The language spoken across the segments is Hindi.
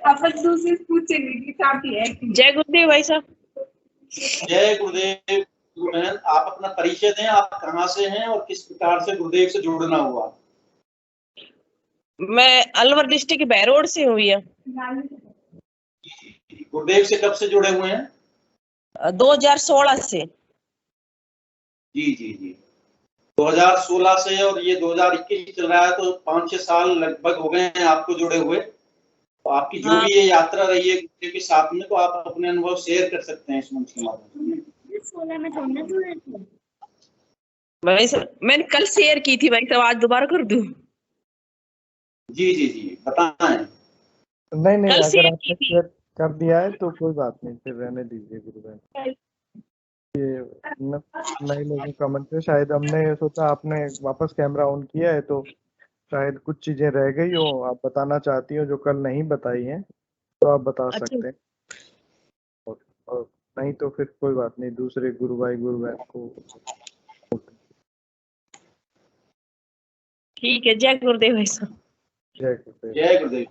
अपन दूसरे पूछेंगे कि काफी है। जय गुरुदेव भाई साहब। जय गुरुदेव। गुरुबहन, आप अपना परिचय दें, आप कहाँ से हैं और किस प्रकार से गुरुदेव से जुड़ना हुआ? मैं अलवर डिस्ट्रिक्ट बहरोड से हूँ भैया। गुरुदेव से कब से जुड़े हुए हैं? 2016 से। जी जी जी, 2016 से, और ये 2021 चल रहा है, तो 5-6 साल लगभग हो गए हैं आपको जुड़े हुए। तो आपकी जो भी ये यात्रा रही है गुरुदेव के साथ में, तो आप अपने अनुभव शेयर कर सकते हैं इस मंच के माध्यम से। 16 में थोड़ा जुड़े थे भाई साहब, मैंने कल शेयर की थी भाई साहब, आज दोबारा कर दूं? जी जी जी, बताएं। नहीं नहीं, कल अगर शेयर आपने की थी। शेयर कर दिया है तो कोई बात नहीं, फिर रहने दीजिए गुरुबहन। ये नए लोगों का मंच है, शायद हमने सोचा आपने वापस कैमरा ऑन किया है तो शायद कुछ चीजें रह गई हो, आप बताना चाहती हो जो कल नहीं बताई हैं तो आप बता सकते हैं। और नहीं तो फिर कोई बात नहीं, दूसरे गुरु भाई गुरु बहन को। ठीक है, जय गुरुदेव भाई साहब। जय गुरुदेव। जय गुरुदेव।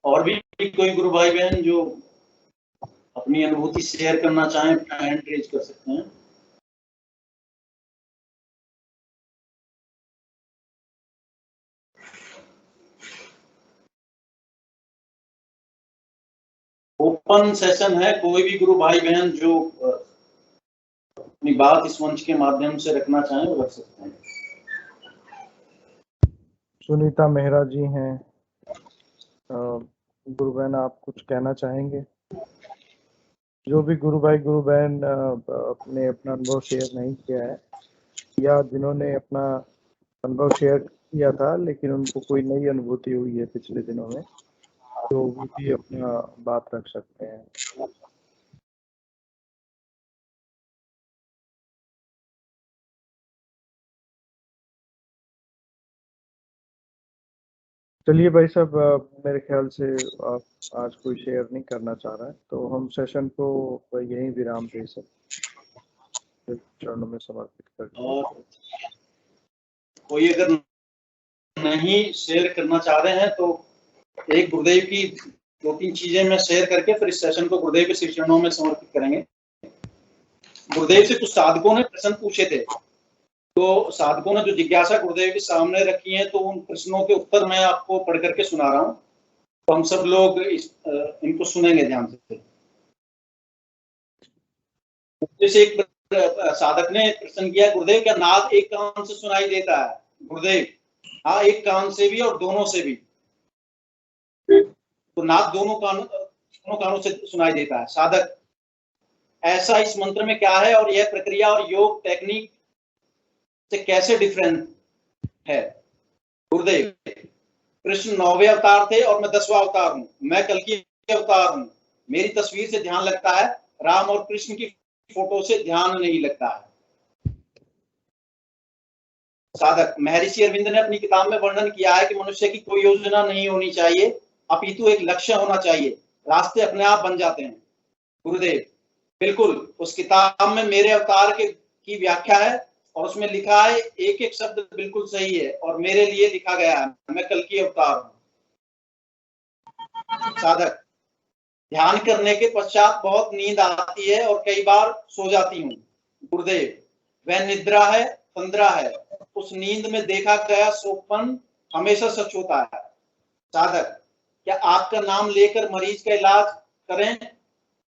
और भी कोई गुरु भाई बहन जो अपनी अनुभूति शेयर करना चाहें, अपना हैंड रेज कर सकते हैं। ओपन सेशन है, कोई भी गुरु भाई बहन जो अपनी बात इस मंच के माध्यम से रखना चाहें वो रख सकते हैं। सुनीता मेहरा जी हैं। गुरु बहन, आप कुछ कहना चाहेंगे? जो भी गुरु भाई गुरु बहन अपने अपना अनुभव शेयर नहीं किया है, या जिन्होंने अपना अनुभव शेयर किया था लेकिन उनको कोई नई अनुभूति हुई है पिछले दिनों में, तो वो भी अपना बात रख सकते हैं। चलिए भाई साहब, मेरे ख्याल से आप आज कोई शेयर नहीं करना चाह रहा है, तो हम सेशन को यहीं विराम दे सकते, चरणों में समर्पित करते हैं। और कोई अगर नहीं शेयर करना चाह रहे हैं तो एक गुरुदेव की 2-3 चीजें मैं शेयर करके फिर इस सेशन को गुरुदेव के श्री चरणों में समर्पित करेंगे। गुरुदेव से कुछ साधकों ने प्रश्न पूछे थे, तो साधकों ने जो जिज्ञासा गुरुदेव के सामने रखी है, तो उन प्रश्नों के उत्तर मैं आपको पढ़ करके सुना रहा हूँ, तो हम सब लोग इनको सुनेंगे ध्यान से। जैसे एक साधक ने प्रश्न किया, गुरुदेव क्या नाद एक कान से सुनाई देता है? गुरुदेव, हाँ, एक कान से भी और दोनों से भी। तो नाद दोनों कानों से सुनाई देता है। साधक, ऐसा इस मंत्र में क्या है और यह प्रक्रिया और योग टेक्निक से कैसे डिफरेंट है? गुरुदेव, कृष्ण 9वें अवतार थे और मैं 10वां अवतार हूँ। मैं कल्कि अवतार हूँ। मेरी तस्वीर से ध्यान लगता है, राम और कृष्ण की फोटो से ध्यान नहीं लगता है। साधक, महर्षि अरविंद ने अपनी किताब में वर्णन किया है कि मनुष्य की कोई योजना नहीं होनी चाहिए, अपितु एक लक्ष्य होना चाहिए, रास्ते अपने आप बन जाते हैं। गुरुदेव, बिल्कुल, उस किताब में मेरे अवतार की व्याख्या है और उसमें लिखा है, एक एक शब्द बिल्कुल सही है और मेरे लिए लिखा गया है, मैं कल्कि अवतार हूं। साधक, ध्यान करने के पश्चात बहुत नींद आती है और कई बार सो जाती हूँ। गुरुदेव, वह निद्रा है, तंद्रा है, उस नींद में देखा गया स्वप्न हमेशा सच होता है। साधक, क्या आपका नाम लेकर मरीज का इलाज करें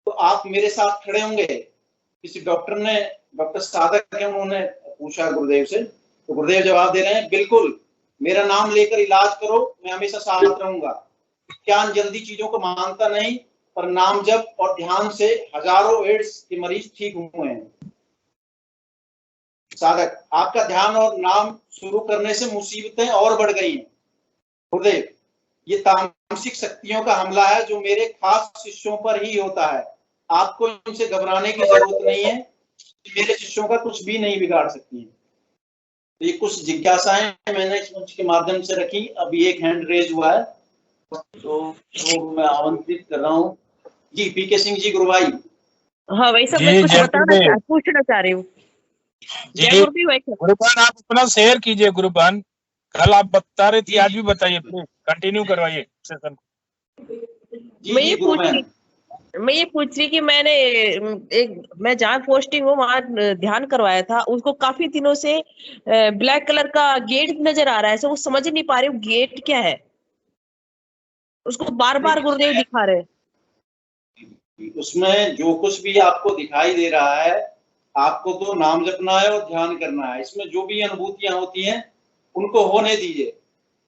तो आप मेरे साथ खड़े होंगे? किसी डॉक्टर ने, डॉक्टर साधक है, उन्होंने पूछा गुरुदेव से, तो गुरुदेव जवाब दे रहे हैं, बिल्कुल, मेरा नाम लेकर इलाज करो, मैं हमेशा साथ रहूंगा। ज्ञान जल्दी चीजों को मानता नहीं, पर नाम जप और ध्यान से हजारों एड्स के मरीज ठीक हुए हैं। साधक, आपका ध्यान और नाम शुरू करने से मुसीबतें और बढ़ गई हैं। गुरुदेव, ये तामसिक शक्तियों का हमला है जो मेरे खास शिष्यों पर ही होता है। आपको इनसे घबराने की जरूरत नहीं है, मेरे शिष्यों का कुछ भी नहीं बिगाड़ सकती है। तो ये कुछ जिज्ञासाएं मैंने इस मंच के माध्यम से रखी। अभी एक हैंड रेज हुआ है, तो मैं आमंत्रित कर रहा हूँ। जी, पीके सिंह जी, गुरु भाई। हाँ भाई साहब, मैं कुछ बताना पूछना चाह रही हूँ। जय जी गुरुदेव भाई साहब। गुरुबहन, आप अपना शेयर कीजिए गुरुबहन। कल आप बता रही थी, आज भी बताइए, प्लीज कंटिन्यू करवाइए सेशन। जी मैं जी ये गुरु बहन। पूछ रही कि मैं जहाँ पोस्टिंग हूँ वहाँ ध्यान करवाया था, उसको काफी दिनों से ब्लैक कलर का गेट नजर आ रहा है, वो समझ नहीं पा रही हूँ गेट क्या है, उसको बार बार गुरुदेव दिखा रहे हैं। उसमें जो कुछ भी आपको दिखाई दे रहा है, आपको तो नाम जपना है और ध्यान करना है। इसमें जो भी अनुभूतियां होती हैं उनको होने दीजिए।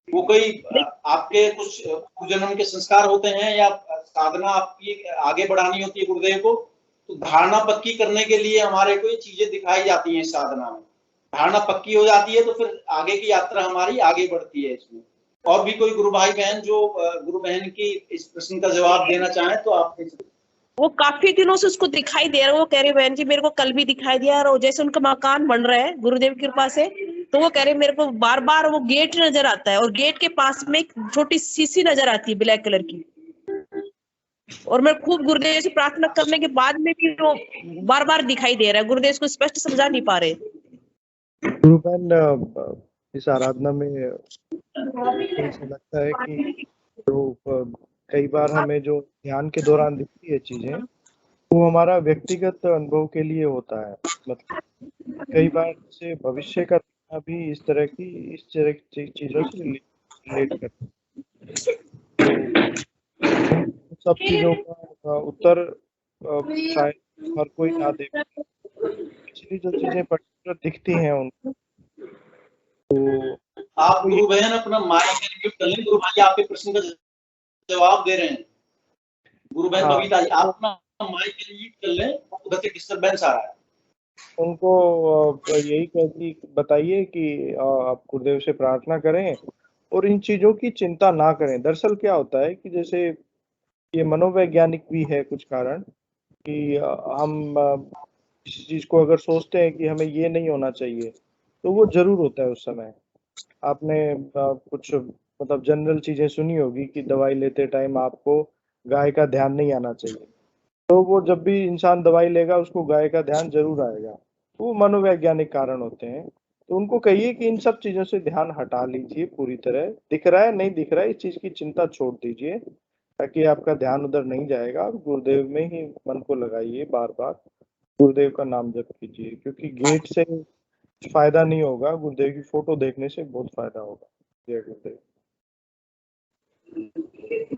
वो कोई आपके कुछ जन्म के संस्कार होते हैं या साधना आपकी आगे बढ़ानी होती है गुरुदेव को, तो धारणा पक्की करने के लिए हमारे को ये चीजें दिखाई जाती हैं। इस साधना में धारणा पक्की हो जाती है तो फिर आगे की यात्रा हमारी आगे बढ़ती है। इसमें और भी कोई गुरु भाई बहन जो गुरु बहन की इस प्रश्न का जवाब देना चाहें तो आप दे सकते हैं। वो काफी दिनों से उसको दिखाई दे रहा है, वो कह रहे बहन जी मेरे को कल भी दिखाई दिया, और जैसे उनका मकान बन रहा है गुरुदेव की कृपा से, तो वो कह रहे मेरे को बार बार वो गेट नजर आता है, और गेट के पास में एक छोटी शीशी नजर आती है ब्लैक कलर की, और मैं खूब गुरुदेव से प्रार्थना करने के बाद में भी वो बार बार दिखाई दे रहा है। गुरुदेव इसको स्पष्ट समझा नहीं पा रहे। गुरुबहन, इस आराधना में ऐसा लगता है कि जो कई बार हमें जो ध्यान के दौरान दिखती है चीजें, वो हमारा व्यक्तिगत अनुभव के लिए होता है। मतलब कई बार से भविष्य का दिखना भी इस तरह की चीजों से रिलेट करता है। तो सब चीजों का उत्तर शायद हर कोई ना दे, पिछली जो चीजें पर्टिकुलर दिखती हैं उनको, तो आप गुरु बहन अपना माइक म्यूट कर लें। गुरु भाई आपके प्रश्न का जवाब दे रहे हैं। गुरु बहन बबीता जी आप अपना माइक म्यूट कर लें, उधर से डिस्टर्बेंस आ रहा है। उनको यही कहती बताइए कि आप गुरुदेव से प्रार्थना करें और इन चीजों की चिंता ना करें। दरअसल क्या होता है कि जैसे ये मनोवैज्ञानिक भी है कुछ कारण कि हम किसी चीज को अगर सोचते हैं कि हमें ये नहीं होना चाहिए तो वो जरूर होता है उस समय। आपने कुछ मतलब जनरल चीजें सुनी होगी कि दवाई लेते टाइम आपको गाय का ध्यान नहीं आना चाहिए, तो वो जब भी इंसान दवाई लेगा उसको गाय का ध्यान जरूर आएगा। तो वो मनोवैज्ञानिक कारण होते हैं। तो उनको कहिए कि इन सब चीजों से ध्यान हटा लीजिए पूरी तरह। दिख रहा है नहीं दिख रहा है इस चीज की चिंता छोड़ दीजिए, ताकि आपका ध्यान उधर नहीं जाएगा। आप गुरुदेव में ही मन को लगाइए, बार बार गुरुदेव का नाम जप कीजिए, क्योंकि गेट से फायदा नहीं होगा, गुरुदेव की फोटो देखने से बहुत फायदा होगा। जय गुरुदेव।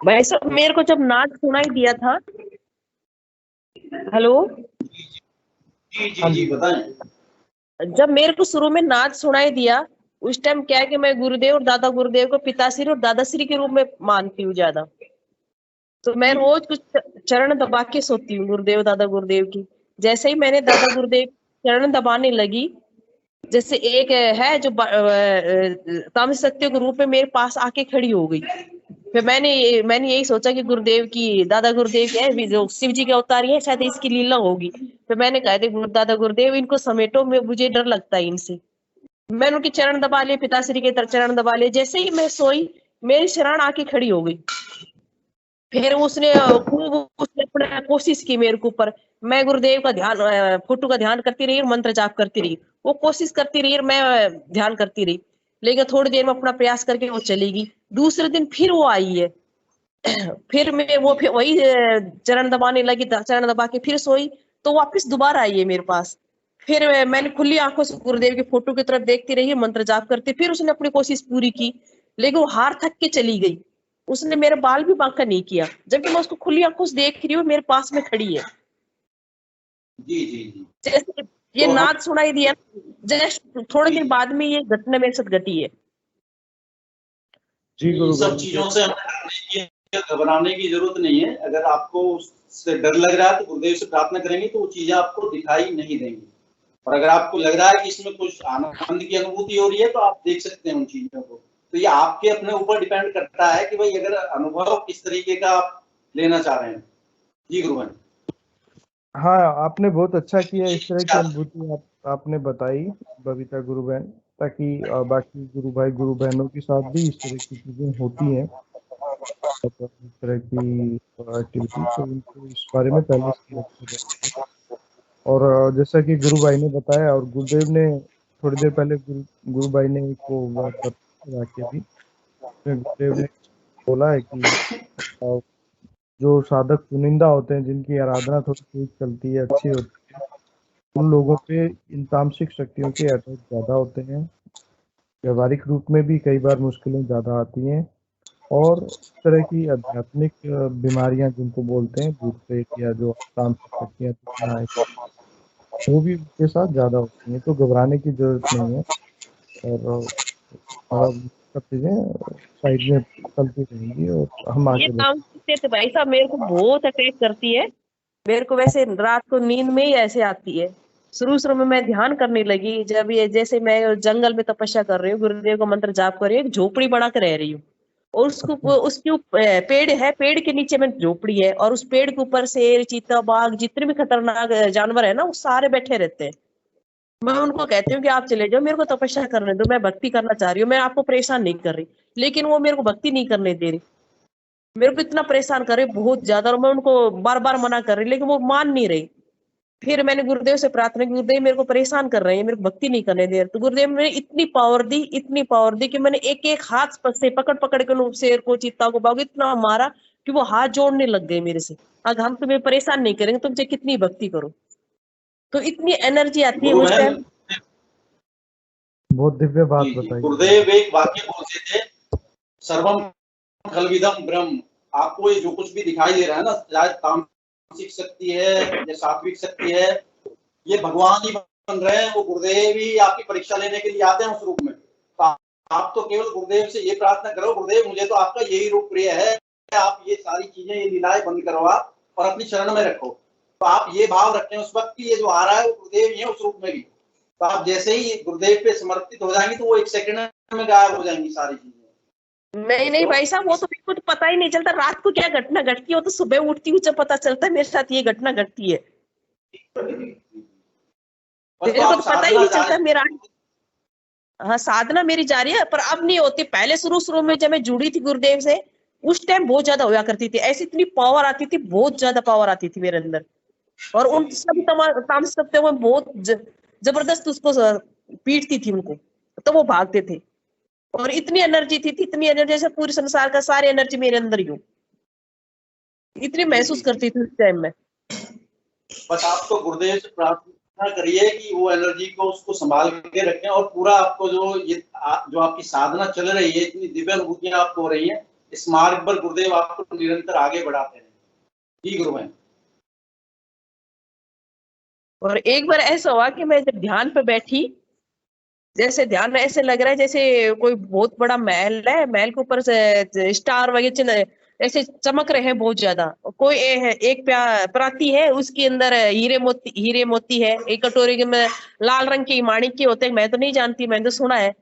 भाई साहब मेरे को जब नाद सुनाई दिया था, हेलो जी जी जी बताएं। जब मेरे को शुरू में नाद सुनाई दिया, उस टाइम क्या है कि मैं गुरुदेव और दादा गुरुदेव को पिताश्री और दादाश्री के रूप में मानती हूँ ज्यादा। तो मैं रोज कुछ चरण दबा के सोती हूँ गुरुदेव दादा गुरुदेव की। जैसे ही मैंने दादा गुरुदेव चरण दबाने लगी, जैसे एक है जो ताम शक्तियों के रूप में मेरे पास आके खड़ी हो गई। फिर मैंने यही सोचा कि गुरुदेव की दादा गुरुदेव है जो शिव जी के अवतार है, शायद इसकी लीला होगी। फिर मैंने कहा थे दादा गुरुदेव इनको समेटो, में मुझे डर लगता है इनसे। मैंने उनके चरण दबा लिए, पिताश्री के चरण दबा लिए। जैसे ही मैं सोई मेरी शरण आके खड़ी हो गई। फिर उसने अपना कोशिश की मेरे को ऊपर। मैं गुरुदेव का ध्यान फोटो का ध्यान करती रही और मंत्र जाप करती रही। वो कोशिश करती रही और मैं ध्यान करती रही, लेकिन थोड़ी देर में अपना प्रयास करके वो चली गई। दूसरे दिन फिर वो आई है। फिर मैं फिर वही चरण दबाने लगी, चरण दबा के फिर सोई, तो वापस दोबारा आई है मेरे पास। फिर मैंने खुली आंखों से गुरुदेव की फोटो की तरफ देखती रही, मंत्र जाप करती। फिर उसने अपनी कोशिश पूरी की, लेकिन वो हार थक के चली गई। उसने मेरे बाल भी बांका नहीं किया, जबकि मैं उसको खुली आंखों से देख रही हूँ, मेरे पास में खड़ी है। जी जी जी जैसे ये तो नाद सुनाई दिया, जस्ट थोड़े दिन बाद में ये घटना मेरे साथ घटी है। जी इन सब गुरुबहन। चीजों से हमें घबराने की जरूरत नहीं है। अगर आपको उससे डर लग रहा है तो गुरुदेव से प्रार्थना करेंगे तो वो चीजें आपको दिखाई नहीं देंगी। और अगर आपको लग रहा है कि इसमें कुछ आनंद की अनुभूति हो रही है तो आप देख सकते हैं उन चीजों को। तो ये आपके अपने ऊपर डिपेंड करता है कि भाई अगर अनुभव किस तरीके का आप लेना चाह रहे हैं। जी गुरुबहन। हाँ, आपने बहुत अच्छा किया, इस तरह की अनुभूति आपने बताई बबीता गुरुबहन, ताकि बाकी गुरु भाई गुरु बहनों के साथ भी इस तरह की चीजें होती हैं, इस तरह की एक्टिविटी, तो उनको इस बारे में पहले से ही रखा जाए। और जैसा कि गुरु भाई ने बताया और गुरुदेव ने थोड़ी देर पहले गुरु भाई ने एक वो बात बताई वाक्य भी, उसमें गुरुदेव ने बोला है कि जो साधक चुनिंदा होते हैं, जिनकी आराधना थोड़ी ठीक चलती है, अच्छी होती है, उन लोगों पे इन तामसिक शक्तियों के अटैक ज़्यादा होते हैं। व्यवहारिक रूप में भी कई बार मुश्किलें ज़्यादा आती हैं और इस तरह की आध्यात्मिक बीमारियां जिनको बोलते हैं भूत प्रेत या जो तामसिक शक्तियां हैं, वो भी उनके साथ ज़्यादा होती हैं। तो घबराने की ज़रूरत नहीं है और सब चीज़ें साइड में चलती रहेंगी और हम ये आगे बढ़ेंगे। तामसिक तो भाई साहब मेरे को बहुत अटैक करती है। मेरे को वैसे रात को नींद में ही ऐसे आती है। शुरू में मैं ध्यान करने लगी, जब ये जैसे मैं जंगल में तपस्या कर रही हूँ, गुरुदेव का मंत्र जाप कर रही हूँ, एक झोपड़ी बना कर रह रही हूँ और उसके पेड़ है, पेड़ के नीचे में झोपड़ी है और उस पेड़ के ऊपर शेर, चीता, बाघ, जितने भी खतरनाक जानवर है ना, वो सारे बैठे रहते हैं। मैं उनको कहती हूँ कि आप चले जाओ, मेरे को तपस्या करने दो, मैं भक्ति करना चाह रही हूँ, मैं आपको परेशान नहीं कर रही। लेकिन वो मेरे को भक्ति नहीं करने दे रही, मेरे को इतना परेशान कर रही बहुत ज्यादा, और मैं उनको बार बार मना कर रही, लेकिन वो मान नहीं रही। फिर मैंने गुरुदेव से प्रार्थना की, गुरुदेव मेरे को परेशान कर रहे हैं, मेरे को भक्ति नहीं करने दे रहे। तो गुरुदेव ने इतनी पावर दी कि मैंने एक एक हाथ से पकड़ पकड़ के शेर को, चीता को, बाघ इतना मारा कि वो हाथ जोड़ने लग गए मेरे से। अगर हम तुम्हें परेशान नहीं करेंगे, तुम चाहे कितनी भक्ति करो। तो इतनी एनर्जी आती है गुरु उस बहन, टाइम। बहुत दिव्य बात जी, बताई। गुरुदेव एक वाक्य बोलते थे, सर्वम खलविदम ब्रह्म। आपको ये जो कुछ भी दिखाई दे रहा है ना, चाहे तामसिक शक्ति है या सात्विक शक्ति है, ये भगवान ही बन रहे हैं। वो गुरुदेव ही आपकी परीक्षा लेने के लिए आते हैं उस रूप में। तो आप तो केवल गुरुदेव से ये प्रार्थना करो, गुरुदेव मुझे तो आपका यही रूप प्रिय है, आप ये सारी चीजें, ये लीलाएं बंद करवा और अपनी शरण में रखो। तो आप ये भाव रखें उस वक्त की ये जो आ रहा है वो गुरुदेव ही है उस रूप में भी। तो आप जैसे ही गुरुदेव पे समर्पित हो जाएंगे तो वो एक सेकंड में गायब हो जाएंगी सारी चीजें। नहीं भाई साहब, वो तो मेरे को तो पता ही नहीं चलता रात को क्या घटना घटती है। वो तो सुबह उठती हूँ जब पता चलता है मेरे साथ ये घटना घटती है। मेरे को तो पता ही नहीं चलता मेरा। हाँ, साधना मेरी जारी है, पर अब नहीं होती। पहले शुरू में जब मैं जुड़ी थी गुरुदेव से, उस टाइम बहुत ज्यादा होया करती थी। ऐसी इतनी पावर आती थी, बहुत ज्यादा पावर आती थी मेरे अंदर। और उन सब तामसिक शक्तियों में बहुत जबरदस्त उसको पीटती थी उनको, तो वो भागते थे। और इतनी एनर्जी थी, इतनी एनर्जी से पूरे संसार का सारी एनर्जी मेरे अंदर ही हो, इतनी महसूस करती थी उस टाइम में। बस आपको गुरुदेव से प्रार्थना करिए कि वो एनर्जी को उसको संभाल के रखें और पूरा आपको जो आपकी साधना चल रही है, इतनी दिव्य अनुभूतियां आपको हो रही हैं, इस मार्ग पर गुरुदेव आपको निरंतर आगे बढ़ाते हैं। जी गुरु बहन। और एक बार ऐसा हुआ कि मैं जब ध्यान पे बैठी, जैसे ध्यान ऐसे लग रहा है जैसे कोई बहुत बड़ा महल है, महल के ऊपर से स्टार वगैरह ऐसे चमक रहे हैं बहुत ज्यादा। कोई एक प्राती है, उसके अंदर हीरे मोती है। एक कटोरी में लाल रंग के माणिक के होते हैं, मैं तो नहीं जानती, मैंने तो सुना है।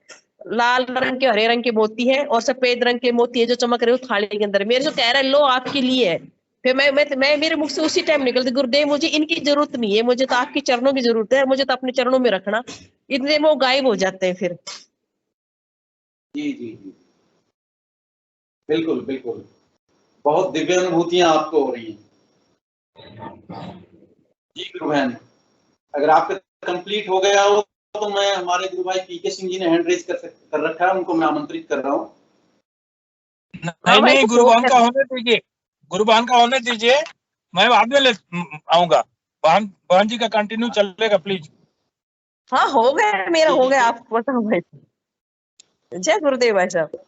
लाल रंग के, हरे रंग के मोती है और सफेद रंग के मोती है जो चमक रहे हो थाली के अंदर। मेरे जो कह रहा है लो आपके लिए है। फिर मैं मेरे मुख से उसी टाइम निकलती, गुरुदेव मुझे इनकी जरूरत नहीं है, मुझे तो आपके चरणों की जरूरत है, मुझे तो अपने चरणों में रखना। इतने में वो गायब हो जाते हैं फिर। जी जी जी, बिल्कुल बिल्कुल, बहुत दिव्य अनुभूतियां आपको हो रही हैं। जी गुरु बहन, अगर आपका कंप्लीट हो गया हो तो मैं, हमारे गुरु भाई पीके सिंह जी ने हैंड रेज कर रखा है, उनको मैं आमंत्रित कर रहा हूँ। नहीं, गुरुबान का होने दीजिए, गुरुबान का होने दीजिए, मैं बाद में आऊंगा। बहन जी का कंटिन्यू चलेगा प्लीज। हाँ हो गया, मेरा हो गया, आप बताओ भाई। जय गुरुदेव भाई साहब।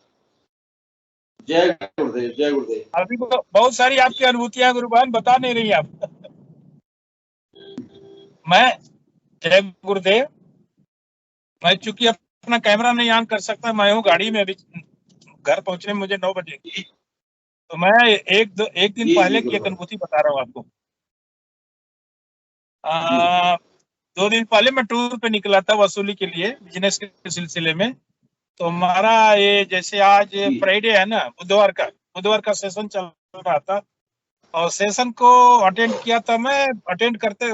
जय गुरुदेव, जय गुरुदेव। अभी बहुत सारी आपकी अनुभूतियां गुरुबान बता नहीं रही आप। मैं, जय गुरुदेव, मैं चूंकि अपना कैमरा नहीं ऑन कर सकता, मैं हूँ गाड़ी में, अभी घर पहुंचने में मुझे 9 बजे। तो मैं एक दिन पहले की एक अनुभूति बता रहा हूँ आपको। 2 दिन पहले मैं टूर पे निकला था वसूली के लिए, बिजनेस के सिलसिले में। तो हमारा ये जैसे आज फ्राइडे है ना, बुधवार का सेशन चल रहा था और सेशन को अटेंड किया था। मैं अटेंड करते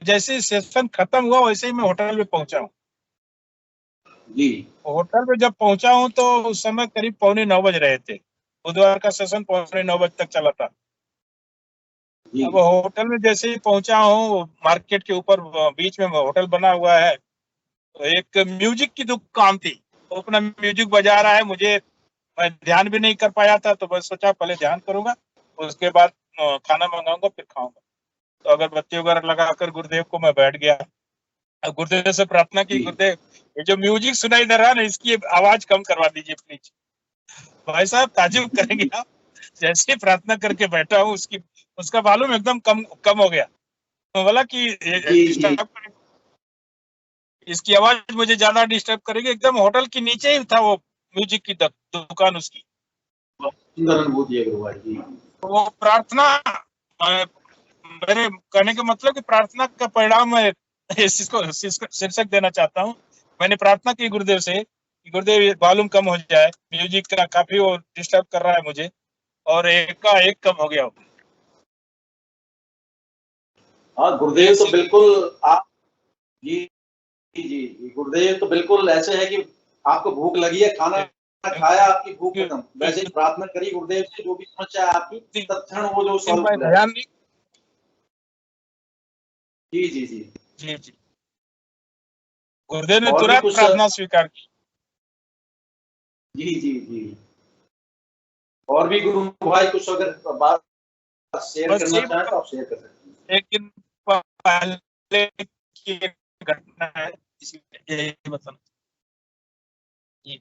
जैसे सेशन खत्म हुआ वैसे ही मैं होटल में पहुंचा हूँ। जी, होटल में जब पहुंचा हूँ तो उस समय करीब 8:45 बज रहे थे। बुधवार का सेशन 8:45 तक चला था। जी अब होटल में जैसे ही पहुंचा हूँ, मार्केट के ऊपर बीच में होटल बना हुआ है, तो एक म्यूजिक की दुकान थी, वो अपना म्यूजिक बजा रहा है। मुझे, मैं ध्यान भी नहीं कर पाया था, तो बस सोचा पहले ध्यान करूंगा, उसके बाद खाना मंगाऊंगा, फिर खाऊंगा। तो अगरबत्ती वगैरह लगाकर गुरुदेव को मैं बैठ गया। अब गुरुदेव से प्रार्थना की, जी गुरुदेव ये जो म्यूजिक सुनाई दे रहा है ना, इसकी आवाज कम करवा दीजिए प्लीज। भाई साहब ताजुब करेंगे आप, जैसे ही प्रार्थना करके बैठा हूँ, उसका वॉल्यूम एकदम कम कम हो गया। तो बोला कि जी जी डिस्टर्ब, इसकी आवाज मुझे ज्यादा डिस्टर्ब करेगी। एकदम होटल के नीचे ही था वो म्यूजिक की दुकान उसकी। बहुत सुंदर अनुभूति है गुरु भाई जी। वो प्रार्थना, मेरे कहने का मतलब कि प्रार्थना का परिणाम मैं इसको शीर्षक देना चाहता हूँ। मैंने प्रार्थना की गुरुदेव से कि गुरुदेव ये वॉल्यूम कम हो जाए, म्यूजिक का काफी वो डिस्टर्ब कर रहा है मुझे, और एक का एक कम हो गया। हाँ गुरुदेव तो बिल्कुल आप, जी जी जी, गुरुदेव तो बिल्कुल ऐसे है कि आपको भूख लगी है, खाना खाया, आपकी भूख खत्म, वैसे ही प्रार्थना करी गुरुदेव से, जो भी समस्या है आपकी तत्क्षण वो जो सॉल्व मैं हो जाए। ध्यान नहीं, जी जी जी जी जी, गुरुदेव ने और भी तुरंत कुछ, प्रार्थना स्वीकार की। जी जी जी, और भी गुरु भाई कुछ अगर बात शेयर बस करना यही चाहें तो आप शेयर कर सकते हैं। एक दिन पहले की घटना है, इसलिए यही बताना जी।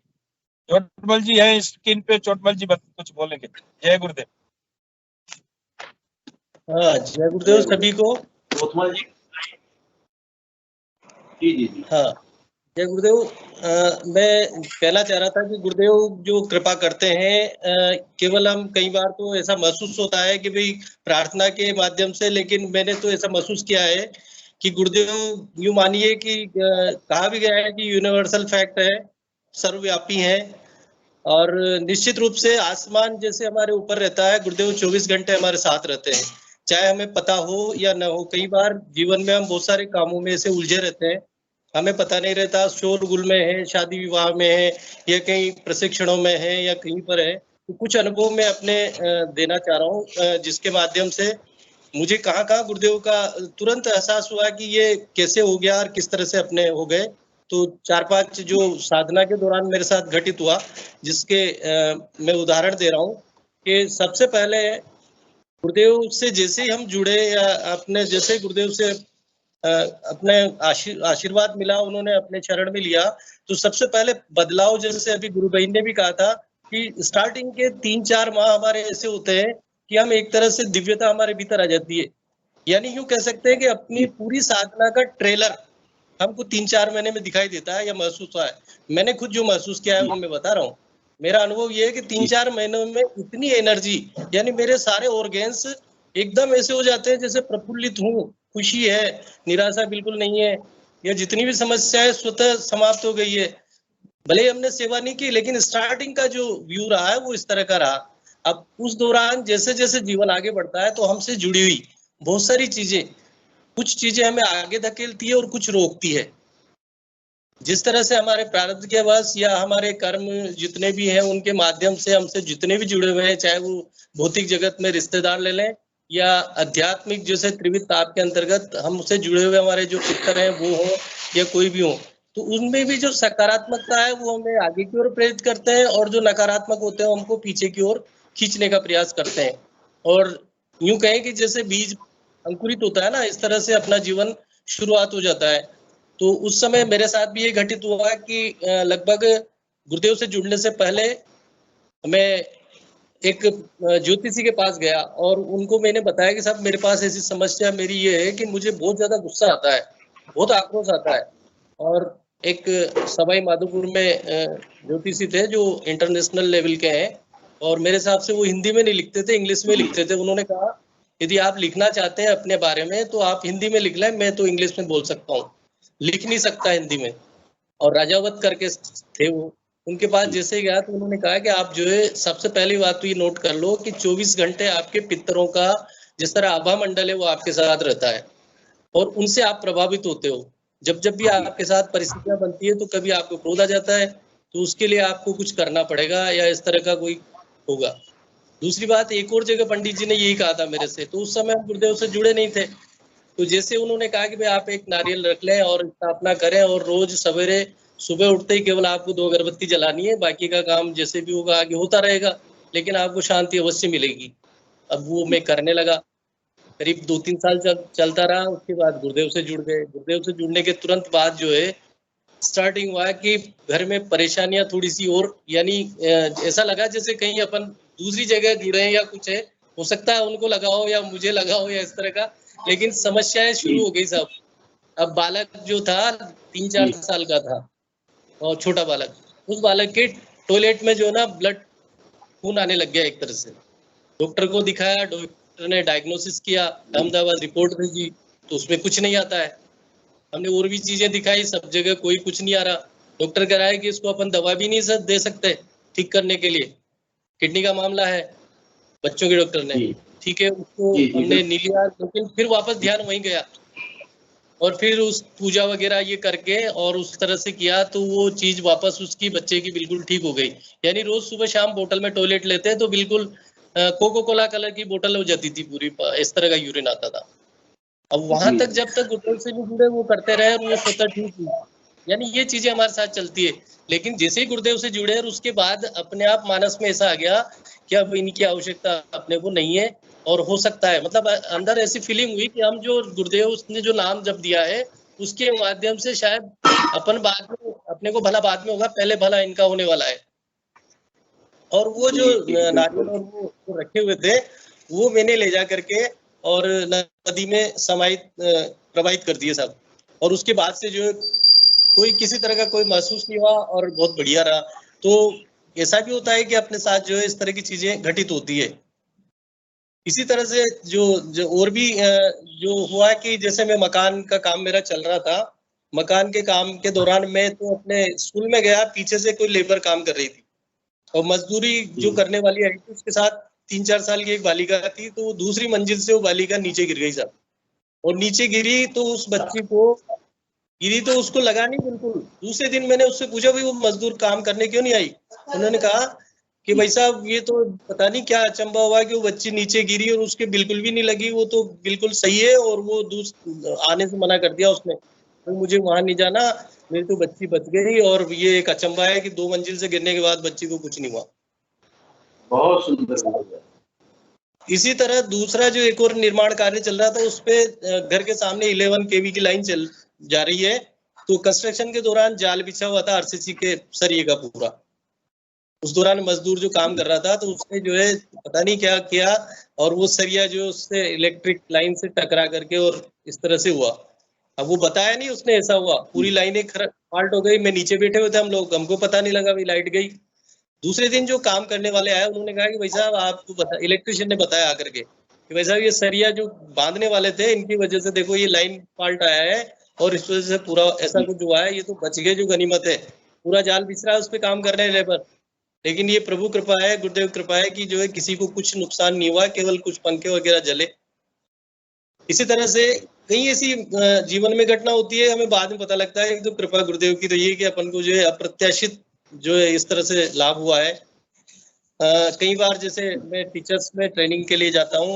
चोटमल जी है स्क्रीन पे, चोटमल जी कुछ बोलेंगे। जय गुरुदेव। हाँ, जय गुरुदेव सभी को। चोटमल जी, जी जी जी, हाँ, जय गुरुदेव। मैं कहना चाह रहा था कि गुरुदेव जो कृपा करते हैं, केवल हम कई बार तो ऐसा महसूस होता है कि भाई प्रार्थना के माध्यम से, लेकिन मैंने तो ऐसा महसूस किया है कि गुरुदेव यूं मानिए कि कहा भी गया है कि यूनिवर्सल फैक्ट है, सर्वव्यापी है, और निश्चित रूप से आसमान जैसे हमारे ऊपर रहता है, गुरुदेव 24 घंटे हमारे साथ रहते हैं, चाहे हमें पता हो या न हो। कई बार जीवन में हम बहुत सारे कामों में ऐसे उलझे रहते हैं, हमें पता नहीं रहता, शोरगुल में है, शादी विवाह में है, या कहीं प्रशिक्षणों में है, या कहीं पर है। तो कुछ अनुभव मैं अपने देना चाह रहा हूँ, जिसके माध्यम से मुझे कहाँ कहाँ गुरुदेव का तुरंत एहसास हुआ कि ये कैसे हो गया और किस तरह से अपने हो गए। तो 4-5 जो साधना के दौरान मेरे साथ घटित हुआ, जिसके मैं उदाहरण दे रहा हूँ कि सबसे पहले गुरुदेव से जैसे ही हम जुड़े, या अपने जैसे गुरुदेव से अपने आशीर्वाद मिला, उन्होंने अपने चरण में लिया, तो सबसे पहले बदलाव, जैसे अभी गुरु बहन ने भी कहा था कि स्टार्टिंग के 3-4 माह हमारे ऐसे होते हैं कि हम एक तरह से दिव्यता हमारे भीतर आ जाती है। यानी यूं कह सकते हैं कि अपनी पूरी साधना का ट्रेलर हमको 3-4 महीने में दिखाई देता है या महसूस हुआ है। मैंने खुद जो महसूस किया है वो मैं बता रहा हूँ। मेरा अनुभव ये है कि 3-4 महीनों में इतनी एनर्जी, यानी मेरे सारे ऑर्गेन्स एकदम ऐसे हो जाते हैं जैसे प्रफुल्लित हूँ, खुशी है, निराशा बिल्कुल नहीं है, या जितनी भी समस्याएं स्वतः समाप्त हो गई है। भले ही हमने सेवा नहीं की, लेकिन स्टार्टिंग का जो व्यू रहा है वो इस तरह का रहा। अब उस दौरान जैसे जैसे जीवन आगे बढ़ता है तो हमसे जुड़ी हुई बहुत सारी चीजें, कुछ चीजें हमें आगे धकेलती है और कुछ रोकती है। जिस तरह से हमारे प्रारब्ध के वश या हमारे कर्म जितने भी हैं, उनके माध्यम से हमसे जितने भी जुड़े हुए हैं, चाहे वो भौतिक जगत में रिश्तेदार ले लें या आध्यात्मिक जैसे त्रिविध ताप के अंतर्गत हमसे जुड़े हुए हमारे जो पितर हैं वो हो या कोई भी हो, तो उनमें भी जो सकारात्मकता है वो हमें आगे की ओर प्रेरित करते हैं, और जो नकारात्मक होते हैं हमको पीछे की ओर खींचने का प्रयास करते हैं। और यूं कहें कि जैसे बीज अंकुरित होता है ना, इस तरह से अपना जीवन शुरुआत हो जाता है। तो उस समय मेरे साथ भी ये घटित हुआ कि लगभग गुरुदेव से जुड़ने से पहले मैं एक ज्योतिषी के पास गया, और उनको मैंने बताया कि साहब मेरे पास ऐसी समस्या मेरी ये है कि मुझे बहुत ज्यादा गुस्सा आता है, बहुत आक्रोश आता है। और एक सवाई माधोपुर में ज्योतिषी थे जो इंटरनेशनल लेवल के हैं, और मेरे हिसाब से वो हिंदी में नहीं लिखते थे, इंग्लिश में लिखते थे। उन्होंने कहा यदि आप लिखना चाहते हैं अपने बारे में तो आप हिंदी में लिख लें, मैं तो इंग्लिश में बोल सकता हूँ, लिख नहीं सकता हिंदी में। और राजावत करके थे वो, उनके पास जैसे ही गया तो उन्होंने कहा कि आप जो है सबसे पहली बात तो ये नोट कर लो कि 24 घंटे आपके पितरों का जिस तरह आभा मंडल है वो आपके साथ रहता है, और उनसे आप प्रभावित होते हो। जब जब भी आपके साथ परिस्थितियां बनती है तो कभी आपको क्रोध आ जाता है, तो उसके लिए आपको कुछ करना पड़ेगा या इस तरह का कोई होगा। दूसरी बात, एक और जगह पंडित जी ने यही कहा था मेरे से, तो उस समय हम गुरुदेव से जुड़े नहीं थे। तो जैसे उन्होंने कहा कि भाई आप एक नारियल रख लें और स्थापना करें और रोज सवेरे सुबह उठते ही केवल आपको 2 अगरबत्ती जलानी है, बाकी का काम जैसे भी होगा आगे होता रहेगा, लेकिन आपको शांति अवश्य मिलेगी। अब वो मैं करने लगा, करीब 2-3 साल चलता रहा। उसके बाद गुरुदेव से जुड़ गए। गुरुदेव से जुड़ने के तुरंत बाद जो है स्टार्टिंग हुआ कि घर में परेशानियां थोड़ी सी और, यानी ऐसा लगा जैसे कहीं अपन दूसरी जगह जुड़े हैं या कुछ है, हो सकता है उनको लगा हो या मुझे लगा हो या इस तरह का, लेकिन समस्याएं शुरू हो गई सब। अब बालक जो था 3-4 साल का था और छोटा बालक, उस बालक के टॉयलेट में जो है ना ब्लड खून आने लग गया एक तरह से। डॉक्टर को दिखाया, डॉक्टर ने डायग्नोसिस किया, अहमदाबाद रिपोर्ट भेजी, तो उसमें कुछ नहीं आता है। हमने और भी चीजें दिखाई, सब जगह कोई कुछ नहीं आ रहा। डॉक्टर कह रहा है कि इसको अपन दवा भी नहीं दे सकते ठीक करने के लिए, किडनी का मामला है, बच्चों के डॉक्टर ने, ठीक है उसको हमने नहीं लिया। लेकिन फिर वापस ध्यान वहीं गया और फिर उस पूजा वगैरह ये करके और उस तरह से किया, तो वो चीज वापस उसकी बच्चे की बिल्कुल ठीक हो गई। यानी रोज सुबह शाम बोतल में टॉयलेट लेते हैं तो बिल्कुल कोको कोला कलर की बोतल हो जाती थी पूरी, इस तरह का यूरिन आता था। अब वहां तक जब तक गुरुदेव से नहीं जुड़े वो करते रहे और वो स्वतः ठीक हुई। यानी ये चीजें हमारे साथ चलती है। लेकिन जैसे ही गुरुदेव से जुड़े और उसके बाद अपने आप मानस में ऐसा आ गया कि अब इनकी आवश्यकता अपने को नहीं है और हो सकता है, मतलब अंदर ऐसी फीलिंग हुई कि हम जो गुरुदेव उसने जो नाम जब दिया है उसके माध्यम से शायद अपन बाद में, अपने को भला बाद में होगा, पहले भला इनका होने वाला है। और वो जो नारियल और वो रखे हुए थे वो मैंने ले जा करके और नदी में समाहित प्रवाहित कर दिए सब। और उसके बाद से जो कोई किसी तरह का कोई महसूस नहीं हुआ और बहुत बढ़िया रहा। तो ऐसा भी होता है कि अपने साथ जो है इस तरह की चीजें घटित होती है। इसी तरह से जो और भी जो हुआ कि जैसे मैं मकान का काम मेरा चल रहा था, मकान के काम के दौरान मैं तो अपने स्कूल में गया, पीछे से कोई लेबर काम कर रही थी और मजदूरी जो करने वाली आई थी उसके साथ 3-4 साल की एक बालिका थी, तो वो दूसरी मंजिल से वो बालिका नीचे गिर गई साहब। और नीचे गिरी तो उस बच्ची को गिरी तो उसको लगा नहीं बिल्कुल। दूसरे दिन मैंने उससे पूछा भाई वो मजदूर काम करने क्यों नहीं आई? उन्होंने कहा कि भाई साहब ये तो पता नहीं क्या अचंबा हुआ कि वो बच्ची नीचे गिरी और उसके बिल्कुल भी नहीं लगी, वो तो बिल्कुल सही है और वो आने से मना कर दिया उसने, तो मुझे वहां नहीं जाना, मेरी तो बच्ची बच गई। और ये एक अचंबा है कि 2 मंजिल से गिरने के बाद बच्ची को कुछ नहीं हुआ। बहुत सुंदर। इसी तरह दूसरा जो एक और निर्माण कार्य चल रहा था, उस पे घर के सामने 11 kV की लाइन चल जा रही है। तो कंस्ट्रक्शन के दौरान जाल बिछा हुआ था आरसीसी के सरिये का पूरा। उस दौरान मजदूर जो काम कर रहा था तो उसने जो है पता नहीं क्या किया और वो सरिया जो उससे इलेक्ट्रिक लाइन से टकरा करके और इस तरह से हुआ। अब वो बताया नहीं उसने ऐसा हुआ, पूरी लाइनें फॉल्ट हो गई। मैं नीचे बैठे हुए थे हम लोग, हमको पता नहीं लगा, भाई लाइट गई। दूसरे दिन जो काम करने वाले आए उन्होंने कहा कि भाई साहब आपको बता, इलेक्ट्रिशियन ने बताया आकर के कि भाई साहब ये सरिया जो बांधने वाले थे इनकी वजह से देखो ये लाइन फॉल्ट आया है और इस वजह से पूरा ऐसा कुछ हुआ है, ये तो बच गए जो गनीमत है। पूरा जाल बिछ रहा है उस पर काम कर रहे हैं लेबर, लेकिन ये प्रभु कृपा है, गुरुदेव कृपा है कि जो है किसी को कुछ नुकसान नहीं हुआ, केवल कुछ पंखे वगैरह जले। इसी तरह से कई ऐसी जीवन में घटना होती है, हमें बाद में पता लगता है तो कृपा गुरुदेव की तो ये कि अपन को जो है अप्रत्याशित जो है इस तरह से लाभ हुआ है। कई बार जैसे मैं टीचर्स में ट्रेनिंग के लिए जाता हूँ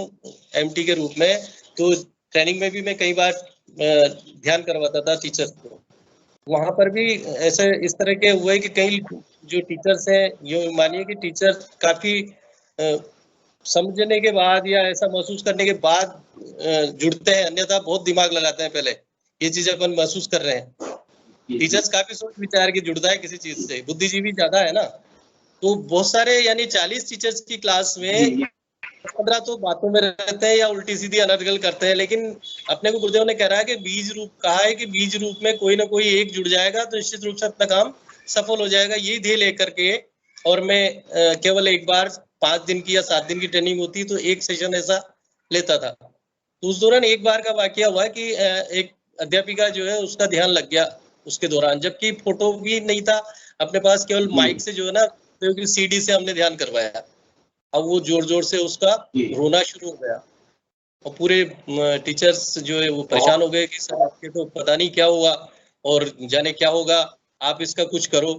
एमटी के रूप में, तो ट्रेनिंग में भी मैं कई बार ध्यान करवाता था टीचर्स को। वहां पर भी ऐसे इस तरह के हुए कि कई जो टीचर्स हैं, यो मानिए कि टीचर काफी समझने के बाद या ऐसा महसूस करने के बाद जुड़ते हैं, अन्यथा बहुत दिमाग लगाते हैं पहले। ये चीज अपन महसूस कर रहे हैं, टीचर्स काफी सोच विचार के जुड़ता है किसी चीज से, बुद्धिजीवी ज्यादा है ना, तो बहुत सारे यानी 40 टीचर्स की क्लास में 15 तो बातों में रहते हैं या उल्टी सीधी अनर्गल करते हैं। लेकिन अपने को गुरुदेव ने कह रहा है कि बीज रूप कहा है कि बीज रूप में कोई ना कोई एक जुड़ जाएगा तो निश्चित रूप से अपना काम सफल हो जाएगा। यही ध्येय लेकर के और मैं केवल एक बार 5 दिन की या 7 दिन की ट्रेनिंग होती तो एक सेशन ऐसा लेता था। तो उस दौरान एक बार का वाकया हुआ कि एक अध्यापिका जो है उसका ध्यान लग गया उसके दौरान, जबकि फोटो भी नहीं था अपने पास, केवल माइक से जो है ना सीडी से हमने ध्यान करवाया। अब वो जोर जोर से उसका रोना शुरू हो गया और पूरे टीचर्स जो है वो परेशान हो गए कि सर आपके तो पता नहीं क्या हुआ और जाने क्या होगा, आप इसका कुछ करो।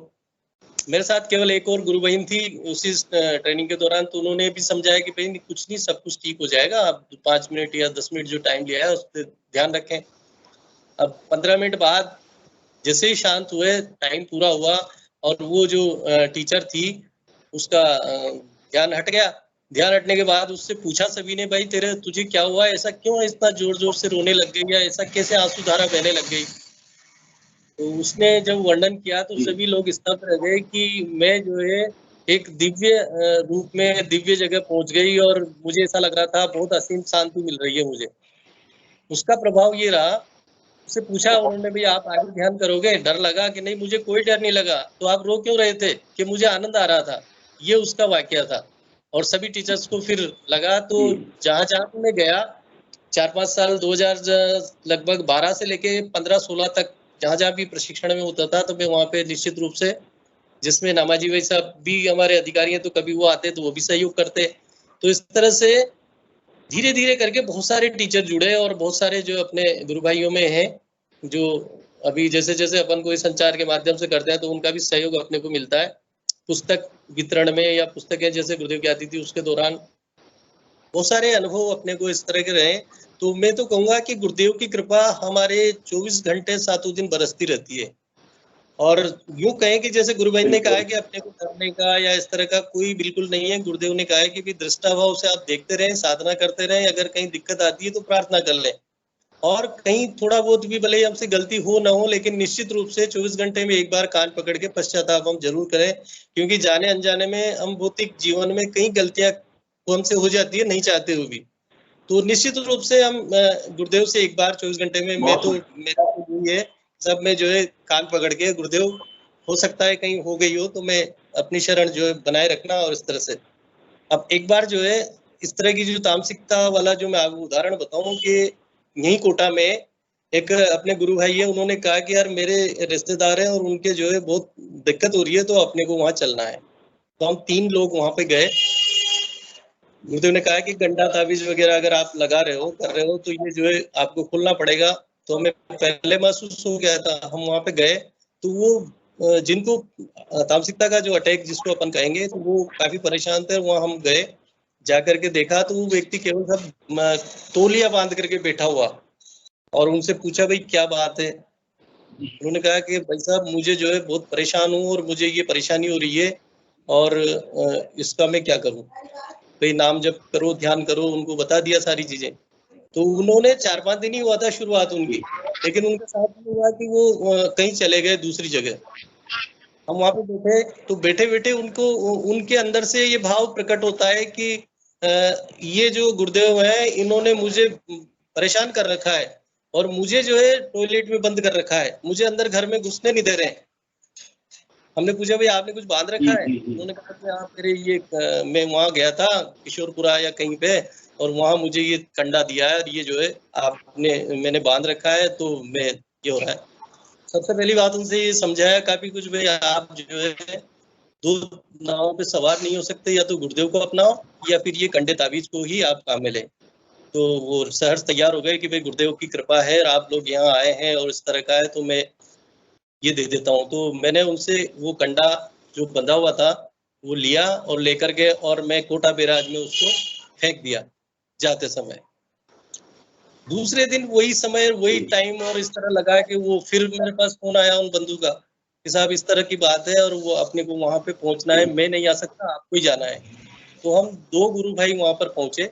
मेरे साथ केवल एक और गुरु बहन थी उसी ट्रेनिंग के दौरान, तो उन्होंने भी समझाया कि भाई कुछ नहीं, सब कुछ ठीक हो जाएगा, आप 5 मिनट या 10 मिनट जो टाइम लिया है उस पर ध्यान रखें। अब 15 मिनट बाद जैसे ही शांत हुए, टाइम पूरा हुआ और वो जो टीचर थी उसका ध्यान हट गया। ध्यान हटने के बाद उससे पूछा सभी ने, भाई तुझे क्या हुआ, ऐसा क्यों इतना जोर जोर से रोने लग गई, या ऐसा कैसे आंसू धारा बहने लग गई। तो उसने जब वर्णन किया तो सभी लोग स्तब्ध रह गए कि मैं जो है एक दिव्य रूप में दिव्य जगह पहुंच गई और मुझे ऐसा लग रहा था बहुत असीम शांति मिल रही है मुझे। उसका प्रभाव ये रहा, उससे पूछा उन्होंने, भाई आप आगे ध्यान करोगे, डर लगा कि नहीं? मुझे कोई डर नहीं लगा। तो आप रो क्यों रहे थे? कि मुझे आनंद आ रहा था। ये उसका वाक्य था। और सभी टीचर्स को फिर लगा, तो जहां जहां मैं गया 4-5 साल 2000 लगभग 12 से लेके 15-16 तक जहां जहां भी प्रशिक्षण में होता था, तो मैं वहां पे निश्चित रूप से, जिसमें नामाजी भाई साहब भी हमारे अधिकारी हैं, तो कभी वो आते तो वो भी सहयोग करते। तो इस तरह से धीरे धीरे करके बहुत सारे टीचर जुड़े और बहुत सारे जो अपने गुरु भाइयों में हैं, जो अभी जैसे जैसे अपन कोई संचार के माध्यम से करते हैं तो उनका भी सहयोग अपने को मिलता है। पुस्तक वितरण में या पुस्तकें जैसे गुरुदेव की आती थी उसके दौरान बहुत सारे अनुभव अपने को इस तरह के रहे। तो मैं तो कहूँगा कि गुरुदेव की कृपा हमारे 24 घंटे 7 दिन बरसती रहती है। और यूं कहें कि जैसे गुरु बहन ने कहा है कि अपने को करने का या इस तरह का कोई बिल्कुल नहीं है। गुरुदेव ने कहा है कि दृष्टा भाव से आप देखते रहें, साधना करते रहें, अगर कहीं दिक्कत आती है तो प्रार्थना कर लें, और कहीं थोड़ा बहुत भी भले हमसे गलती हो ना हो, लेकिन निश्चित रूप से 24 घंटे में एक बार कान पकड़ के पश्चाताप हम जरूर करें, क्योंकि जाने अनजाने में हम भौतिक जीवन में कई गलतियां हमसे हो जाती है नहीं चाहते हुए भी। तो निश्चित रूप से हम गुरुदेव से एक बार 24 घंटे में, मैं तो मेरा तो यही है, सब में जो है कान पकड़ के, गुरुदेव हो सकता है कहीं हो गई हो तो मैं अपनी शरण जो है बनाए रखना। और इस तरह से अब एक बार जो है इस तरह की जो तामसिकता वाला जो मैं आपको उदाहरण बताऊं कि यहीं कोटा में एक अपने गुरु भाई है, उन्होंने कहा कि यार मेरे रिश्तेदार हैं और उनके जो है बहुत दिक्कत हो रही है, तो अपने को वहां चलना है। तो हम 3 लोग वहां पे गए। गुरुदेव ने कहा कि गंडा ताबीज वगैरह अगर आप लगा रहे हो, कर रहे हो, तो ये जो है आपको खुलना पड़ेगा। तो हमें पहले महसूस हो गया था। हम वहां पे गए तो वो जिनको तामसिकता का जो अटैक जिसको अपन कहेंगे, तो वो काफी परेशान थे। वहां हम गए, जाकर के देखा तो वो व्यक्ति केवल सब तौलिया बांध करके बैठा हुआ, और उनसे पूछा भाई क्या बात है। उन्होंने कहा कि भाई साहब मुझे जो है बहुत परेशान हूँ और मुझे ये परेशानी हो रही है और इसका मैं क्या करूँ। भाई नाम जप करो, ध्यान करो, उनको बता दिया सारी चीजें। तो उन्होंने 4-5 दिन ही हुआ था शुरुआत उनकी, लेकिन उनके साथ ये हुआ कि वो कहीं चले गए दूसरी जगह। हम वहां पे बैठे तो बैठे बैठे उनको उनके अंदर से ये भाव प्रकट होता है कि ये जो गुरुदेव है इन्होंने मुझे परेशान कर रखा है और मुझे जो है टॉयलेट में बंद कर रखा है, मुझे अंदर घर में घुसने नहीं दे रहे हैं। हमने पूछा भाई आपने कुछ बांध रखा है? उन्होंने कहा कि हाँ मेरे ये मैं वहां गया था किशोरपुरा या कहीं पे, और वहां मुझे ये कंडा दिया है और ये जो है आपने मैंने बांध रखा है, तो मैं ये हो रहा है। सबसे पहली बात उनसे ये समझाया काफी कुछ, भाई आप जो है 2 नावों पे सवार नहीं हो सकते, या तो गुरुदेव को अपनाओ या फिर ये कंडे ताबीज को ही आप काम में लें। तो वो सहर्ष तैयार हो गए कि भाई गुरुदेव की कृपा है और आप लोग यहाँ आए हैं और इस तरह का है, तो मैं ये दे देता हूँ। तो मैंने उनसे वो कंडा जो बंधा हुआ था वो लिया और लेकर के, और मैं कोटा बैराज में उसको फेंक दिया जाते समय। दूसरे दिन वही समय वही टाइम, और इस तरह लगा कि वो फिर मेरे पास फोन आया उन बंधु का कि साहब इस तरह की बात है और वो अपने को वहां पे पहुंचना है, मैं नहीं आ सकता, आपको ही जाना है। तो हम 2 गुरु भाई वहां पर पहुंचे।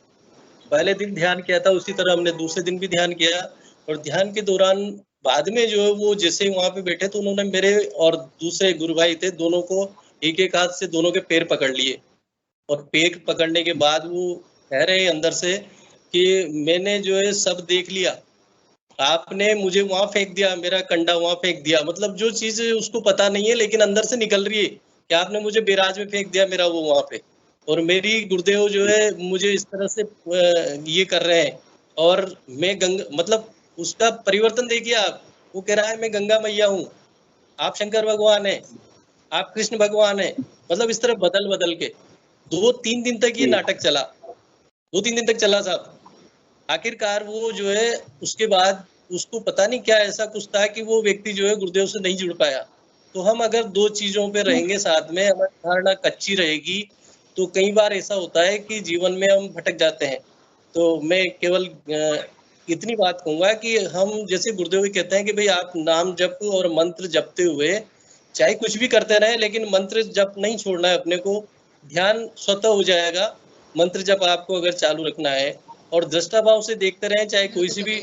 पहले दिन ध्यान किया था, उसी तरह हमने दूसरे दिन भी ध्यान किया, और ध्यान के दौरान बाद में जो है वो जैसे वहां पे बैठे तो उन्होंने मेरे और दूसरे गुरु भाई थे दोनों को एक एक हाथ से दोनों के पैर पकड़ लिए, और पैर पकड़ने के बाद वो कह रहे अंदर से कि मैंने जो है सब देख लिया, आपने मुझे वहां फेंक दिया, मेरा कंडा वहां फेंक दिया। मतलब जो चीज उसको पता नहीं है लेकिन अंदर से निकल रही है कि आपने मुझे बैराज में फेंक दिया मेरा वो वहां पे, और मेरी गुरुदेव जो है मुझे इस तरह से ये कर रहे हैं, और मैं मतलब उसका परिवर्तन देखिए आप। वो कह रहा है मैं गंगा मैया हूँ, आप शंकर भगवान है, आप कृष्ण भगवान है। मतलब इस तरह बदल बदल के 2-3 दिन तक ये नाटक चला, 2-3 दिन तक चला साहब। आखिरकार वो जो है उसके बाद उसको पता नहीं क्या ऐसा कुछ था कि वो व्यक्ति जो है गुरुदेव से नहीं जुड़ पाया। तो हम अगर दो चीजों पे रहेंगे साथ में, हमारी धारणा कच्ची रहेगी, तो कई बार ऐसा होता है कि जीवन में हम भटक जाते हैं। तो मैं केवल इतनी बात कहूंगा कि हम जैसे गुरुदेव भी कहते हैं कि भाई आप नाम जप और मंत्र जपते हुए चाहे कुछ भी करते रहे, लेकिन मंत्र जप नहीं छोड़ना है अपने को। ध्यान स्वतः हो जाएगा, मंत्र जप आपको अगर चालू रखना है, और दृष्टा भाव से देखते रहें, चाहे कोई सी भी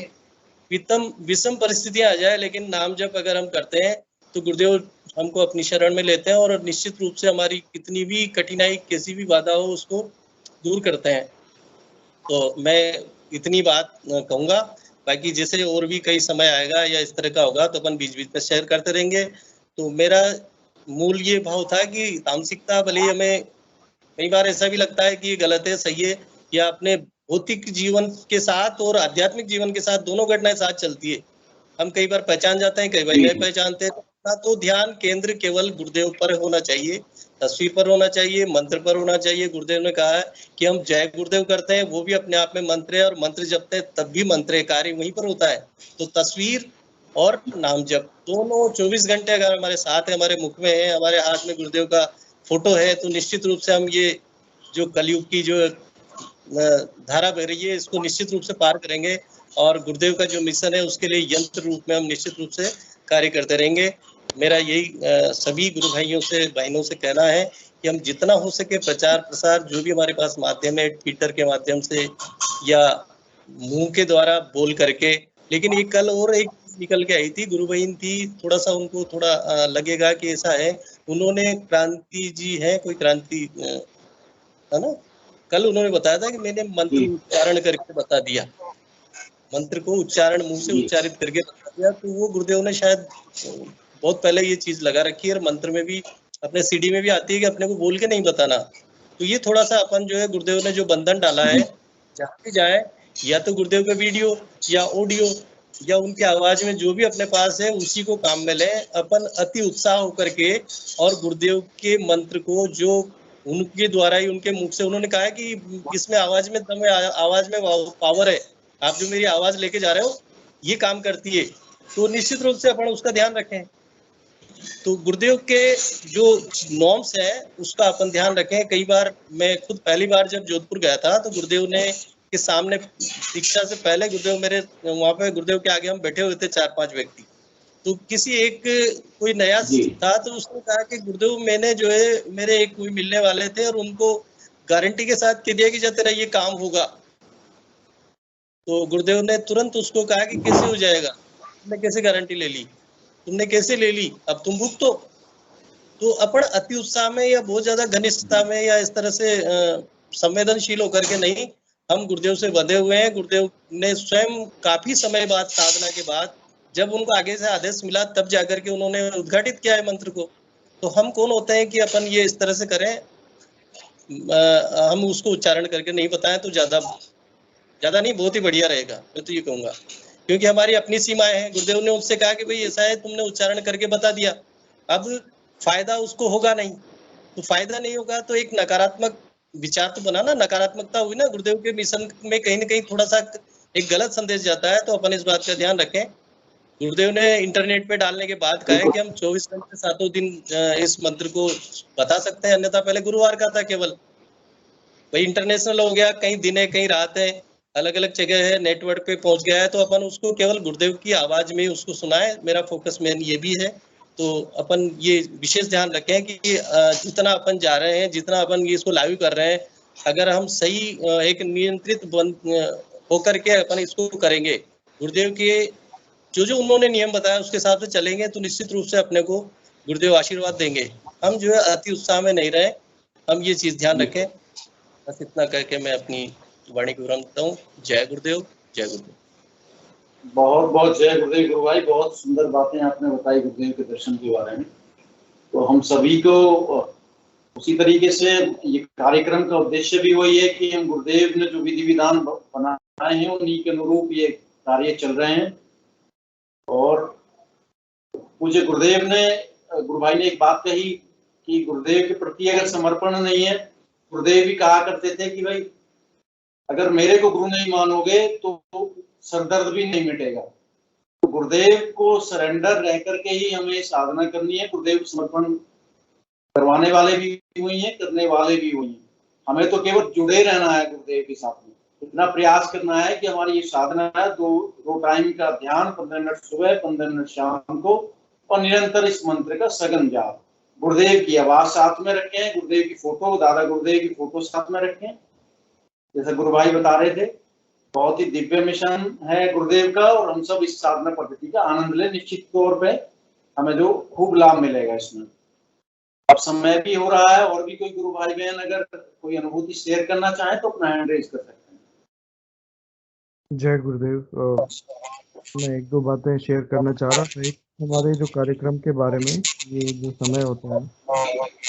विषम परिस्थितियां आ जाए, लेकिन नाम जप अगर हम करते हैं तो गुरुदेव हमको अपनी शरण में लेते हैं और निश्चित रूप से हमारी कितनी भी कठिनाई, कैसी भी बाधा हो, उसको दूर करते हैं। तो मैं इतनी बात कहूंगा, बाकी जैसे और भी कई समय आएगा या इस तरह का होगा तो अपन बीच बीच में शेयर करते रहेंगे। तो मेरा मूल ये भाव था कि तामसिकता भले ही हमें कई बार ऐसा भी लगता है कि ये गलत है, सही है, या अपने भौतिक जीवन के साथ और आध्यात्मिक जीवन के साथ दोनों घटनाएं साथ चलती है। हम कई बार पहचान जाते हैं, कई बार नहीं पहचानते। तो ध्यान केंद्र केवल गुरुदेव पर होना चाहिए, तस्वीर पर होना चाहिए, मंत्र पर होना चाहिए। गुरुदेव ने कहा है कि हम जय गुरुदेव करते हैं, वो भी अपने आप में मंत्र है, और मंत्र जपते हैं तब भी मंत्र है, कार्य वहीं पर होता है। तो तस्वीर और नाम जप दोनों 24 घंटे अगर हमारे साथ है, हमारे मुख में है, हमारे हाथ में गुरुदेव का फोटो है, तो निश्चित रूप से हम ये जो कलयुग की जो धारा बह रही है, इसको निश्चित रूप से पार करेंगे, और गुरुदेव का जो मिशन है उसके लिए यंत्र रूप में हम निश्चित रूप से कार्य करते रहेंगे। मेरा यही सभी गुरु भाइयों से, बहनों से कहना है कि हम जितना हो सके प्रचार प्रसार, जो भी हमारे पास माध्यम है, ट्विटर के माध्यम से या मुंह के द्वारा बोल करके। लेकिन एक कल और एक निकल के आई थी, गुरु बहन थी, थोड़ा सा उनको थोड़ा लगेगा कि ऐसा है, उन्होंने क्रांति जी है, कोई क्रांति है ना, कल उन्होंने बताया था कि मैंने मंत्र उच्चारण करके बता दिया, मंत्र को उच्चारण मुंह से उच्चारित करके बता दिया। तो वो गुरुदेव ने शायद बहुत पहले ये चीज लगा रखी है, और मंत्र में भी अपने सीडी में भी आती है कि अपने को बोल के नहीं बताना। तो ये थोड़ा सा अपन जो है, गुरुदेव ने जो बंधन डाला है, जहाँ भी जाए या तो गुरुदेव का वीडियो या ऑडियो या उनकी आवाज में जो भी अपने पास है उसी को काम में ले। अपन अति उत्साह होकर के और गुरुदेव के मंत्र को, जो उनके द्वारा ही, उनके मुख से उन्होंने कहा है कि इसमें आवाज में दम है, आवाज में पावर है, आप जो मेरी आवाज लेके जा रहे हो ये काम करती है। तो निश्चित रूप से अपन उसका ध्यान रखें। तो गुरुदेव के जो नॉर्म्स है उसका अपन ध्यान रखें। कई बार मैं खुद पहली बार जब जोधपुर गया था तो गुरुदेव ने के सामने दीक्षा से पहले गुरुदेव मेरे वहां पे, गुरुदेव के आगे हम बैठे हुए थे 4-5 व्यक्ति। तो किसी एक कोई नया था तो उसने कहा कि गुरुदेव मैंने जो है, मेरे एक कोई मिलने वाले थे और उनको गारंटी के साथ कह दिया कि जब तेरा ये काम होगा। तो गुरुदेव ने तुरंत उसको कहा कि कैसे हो जाएगा, तुमने कैसे गारंटी ले ली, तुमने कैसे ले ली, अब तुम भुगतो। तो अपन अति उत्साह में या बहुत ज्यादा घनिष्ठता में या इस तरह से संवेदनशील होकर के नहीं, हम गुरुदेव से बंधे हुए हैं। गुरुदेव ने स्वयं काफी समय बाद, साधना के बाद, जब उनको आगे से आदेश मिला तब जाकर के उन्होंने उद्घाटित किया है मंत्र को। तो हम कौन होते हैं कि अपन ये इस तरह से करें, हम उसको उच्चारण करके नहीं बताएं तो ज्यादा नहीं, बहुत ही बढ़िया रहेगा, मैं तो ये कहूंगा। क्योंकि हमारी अपनी सीमाएं हैं। गुरुदेव ने उससे कहा कि भाई ऐसा है, तुमने उच्चारण करके बता दिया, अब फायदा उसको होगा नहीं। तो फायदा नहीं होगा तो एक नकारात्मक विचार तो बना ना, नकारात्मकता हुई ना। गुरुदेव के मिशन में कहीं ना कहीं थोड़ा सा एक गलत संदेश जाता है। तो अपन इस बात का ध्यान रखें। गुरुदेव ने इंटरनेट पे डालने के बाद कहा है कि हम 24 घंटे 7 दिन इस मंत्र को बता सकते हैं, अन्यथा पहले गुरुवार का था केवल। भाई इंटरनेशनल हो गया, कहीं दिन है कहीं रात है, अलग अलग जगह है, नेटवर्क पे पहुंच गया है, तो अपन उसको केवल गुरुदेव की आवाज में उसको सुनाए। मेरा फोकस मेन ये भी है। तो अपन ये विशेष ध्यान रखें कि जितना अपन जा रहे हैं, जितना अपन ये इसको लाइव कर रहे हैं, अगर हम सही एक नियंत्रित होकर के अपन इसको करेंगे, गुरुदेव के जो उन्होंने नियम बताया उसके हिसाब से चलेंगे, तो निश्चित रूप से अपने को गुरुदेव आशीर्वाद देंगे। हम जो है अति उत्साह में नहीं रहे, हम ये चीज ध्यान रखें। बस इतना करके मैं अपनी वाणी को विराम देता हूँ। जय गुरुदेव, जय गुरुदेव। बहुत बहुत जय गुरुदेव गुरु भाई, बहुत सुंदर बातें आपने बताई गुरुदेव के दर्शन के बारे में। तो हम सभी को उसी तरीके से ये कार्यक्रम का उद्देश्य भी वही है कि हम गुरुदेव ने जो विधि विधान बनाए हैं उन्हीं के अनुरूप ये कार्य चल रहे हैं। और पूज्य गुरुदेव ने, गुरु भाई ने एक बात कही कि गुरुदेव के प्रति अगर समर्पण नहीं है, गुरुदेव भी कहा करते थे कि भाई अगर मेरे को गुरु नहीं मानोगे तो सरदर्द भी नहीं मिटेगा। तो गुरुदेव को सरेंडर रह करके ही हमें साधना करनी है। गुरुदेव को समर्पण करवाने वाले भी हुए हैं, करने वाले भी हुए हैं। हमें तो केवल जुड़े रहना है गुरुदेव के साथ में। इतना प्रयास करना है कि हमारी ये साधना है, दो टाइम का ध्यान, 15 मिनट सुबह, 15 मिनट शाम को, और निरंतर इस मंत्र का सघन जाप। गुरुदेव की आवाज साथ में रखें, गुरुदेव की फोटो, दादा गुरुदेव की फोटो साथ में रखें। जैसे गुरु भाई बता रहे थे, बहुत ही दिव्य मिशन है गुरुदेव का, और हम सब इस साधना पद्धति का आनंद लें। निश्चित तौर पे हमें जो खूब लाभ मिलेगा इसमें। अब समय भी हो रहा है, और भी कोई गुरु भाई बहन अगर कोई अनुभूति शेयर करना चाहे तो अपना हैंड रेज कर सकते हैं। जय गुरुदेव। मैं एक दो बातें शेयर करना चाह रहा था। एक, हमारे जो कार्यक्रम के बारे में ये जो समय होता है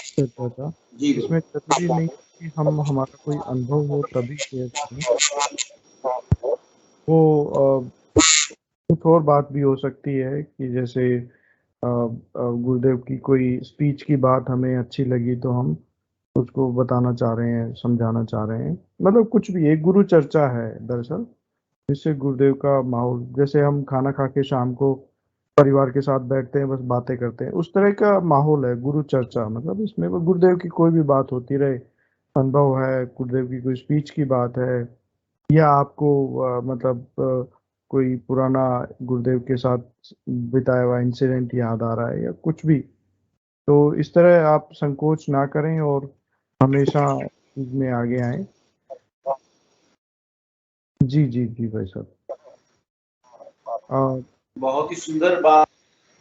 चर्चा का, इसमें जरूरी नहीं कि हम हमारा कोई अनुभव हो तभी शेयर करें। वो कुछ और बात भी हो सकती है कि जैसे गुरुदेव की कोई स्पीच की बात हमें अच्छी लगी तो हम उसको बताना चाह रहे हैं, समझाना चाह रहे हैं, मतलब कुछ भी। एक गुरु चर्चा है दरअसल, जिससे गुरुदेव का माहौल, जैसे हम खाना खा के शाम को परिवार के साथ बैठते हैं, बस बातें करते हैं, उस तरह का माहौल है गुरु चर्चा। मतलब इसमें वो गुरुदेव की कोई भी बात होती रहे, अनुभव है, गुरुदेव की कोई स्पीच की बात है, या आपको मतलब कोई पुराना गुरुदेव के साथ बिताया हुआ इंसिडेंट याद आ रहा है, या कुछ भी, तो इस तरह आप संकोच ना करें और हमेशा इसमें आगे आए। जी जी जी भाई साहब। बहुत ही सुंदर बात।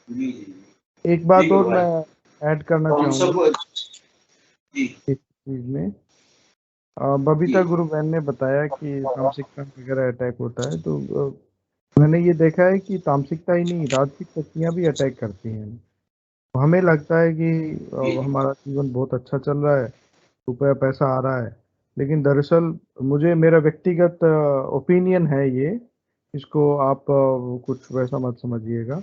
जी जी। एक बात और मैं ऐड करना तो हम चाहूँगा सब जी इस चीज में। बबीता गुरु बहन ने बताया कि तामसिकता वगैरह अटैक होता है, तो मैंने ये देखा है कि तामसिकता ही नहीं, राजसिक शक्तियाँ भी अटैक करती हैं। हमें लगता है कि हमारा जीवन बहुत अच्छा चल रहा है, रुपया पैसा आ रहा है, लेकिन दरअसल मुझे, मेरा व्यक्तिगत ओपिनियन है ये, इसको आप कुछ वैसा मत समझिएगा।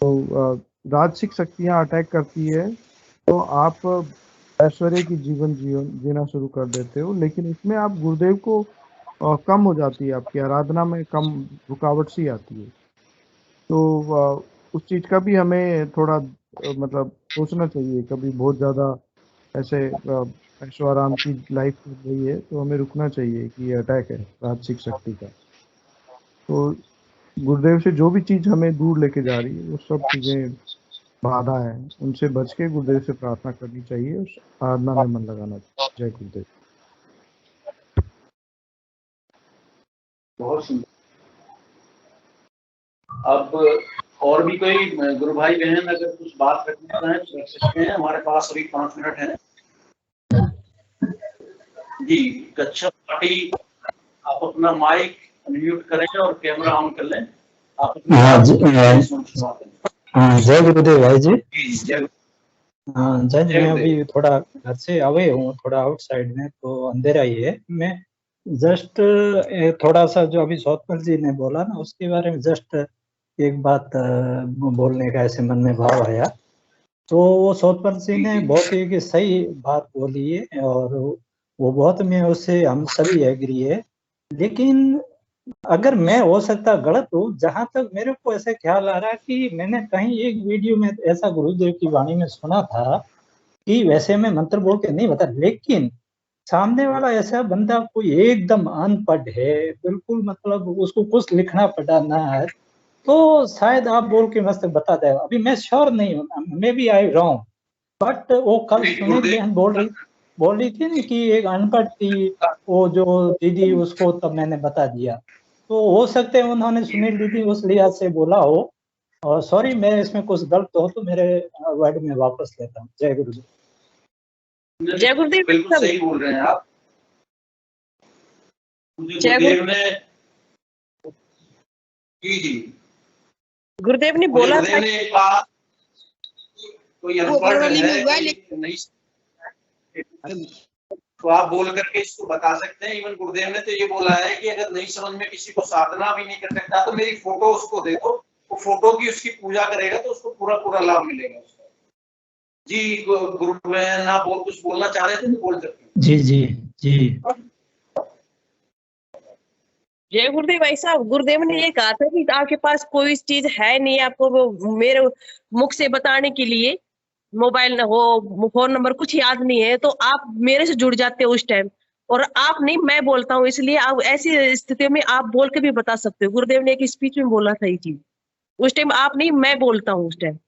तो राजसिक शक्तियाँ अटैक करती है तो आप ऐश्वर्य की जीवन जीना शुरू कर देते हो, लेकिन इसमें आप गुरुदेव को कम हो जाती है, आपकी आराधना में कम रुकावट सी आती है। तो उस चीज का भी हमें थोड़ा मतलब सोचना चाहिए। कभी बहुत ज्यादा ऐसे ऐशो आराम की लाइफ चल रही है तो हमें रुकना चाहिए कि ये अटैक है राजसिक शक्ति का। तो गुरुदेव से जो भी चीज हमें दूर लेके जा रही है वो सब चीजें बाधा है, उनसे बच के गुरुदेव से प्रार्थना करनी चाहिए, उस आराधना में मन लगाना चाहिए। जय गुरुदेव। बहुत सुंदर। अब और भी कोई गुरु भाई बहन अगर कुछ बात रखना चाहें तो रख सकते हैं। हमारे पास अभी 5 मिनट है। जी कच्छप पाटी, आप अपना माइक अनम्यूट करें और कैमरा ऑन कर लें। आप जय गुरुदेव भाई जी। जय। हाँ जय। मैं अभी थोड़ा घर से अवे हूँ, थोड़ा आउटसाइड में, तो अंधेरा ही है। मैं जस्ट थोड़ा सा जो अभी सौतमल जी ने बोला ना, उसके बारे में जस्ट एक बात बोलने का ऐसे मन में भाव आया। तो वो सौतमल जी ने बहुत ही सही बात बोली है, और वो बहुत में उससे हम सभी एग्री है। लेकिन अगर मैं हो सकता गलत हूँ, जहां तक मेरे को ऐसा ख्याल आ रहा है कि मैंने कहीं एक वीडियो में ऐसा गुरुदेव की वाणी में सुना था कि वैसे मैं मंत्र बोल के नहीं बता, लेकिन सामने वाला ऐसा बंदा कोई एकदम अनपढ़ है, बिल्कुल मतलब उसको कुछ लिखना पढ़ना है, तो शायद आप बोल के मस्त बता दे। अभी मैं श्योर नहीं हूँ, maybe I wrong, but वो कल सुनील बहन बोल रही थी ना कि एक अनपढ़ थी वो जो दीदी, उसको तब मैंने बता दिया। तो हो सकते हैं उन्होंने सुनील दीदी उस लिहाज से बोला हो, और सॉरी मैं इसमें कुछ गलत हो तो मेरे वर्ड में वापस लेता हूँ। जय गुरुदेव। जय गुरुदेव। बिल्कुल सही बोल रहे हैं आप। गुरुदेव ने गुरुदेव ने बोला था कोई अनपढ़ है नहीं, तो आप बोल करके इसको बता सकते हैं। इवन गुरुदेव ने तो ये बोला है कि अगर नहीं समझ में किसी को साधना भी नहीं कर सकता तो मेरी फोटो उसको दे दो, वो फोटो की उसकी पूजा करेगा तो उसको पूरा लाभ मिलेगा उसका। जी गुरु बहन आप कुछ बोलना चाह रहे थे तो बोल सकते हैं। जी जी जी जय गुरुदेव। भाई साहब, गुरुदेव ने ये कहा था कि आपके पास कोई चीज है नहीं आपको वो मेरे मुख से बताने के लिए, मोबाइल हो, फोन नंबर कुछ याद नहीं है, तो आप मेरे से जुड़ जाते हो उस टाइम। और आप नहीं, मैं बोलता हूँ, इसलिए आप ऐसी स्थिति में आप बोल के भी बता सकते हो। गुरुदेव ने एक स्पीच में बोला था ये चीज, उस टाइम आप नहीं, मैं बोलता हूँ उस टाइम।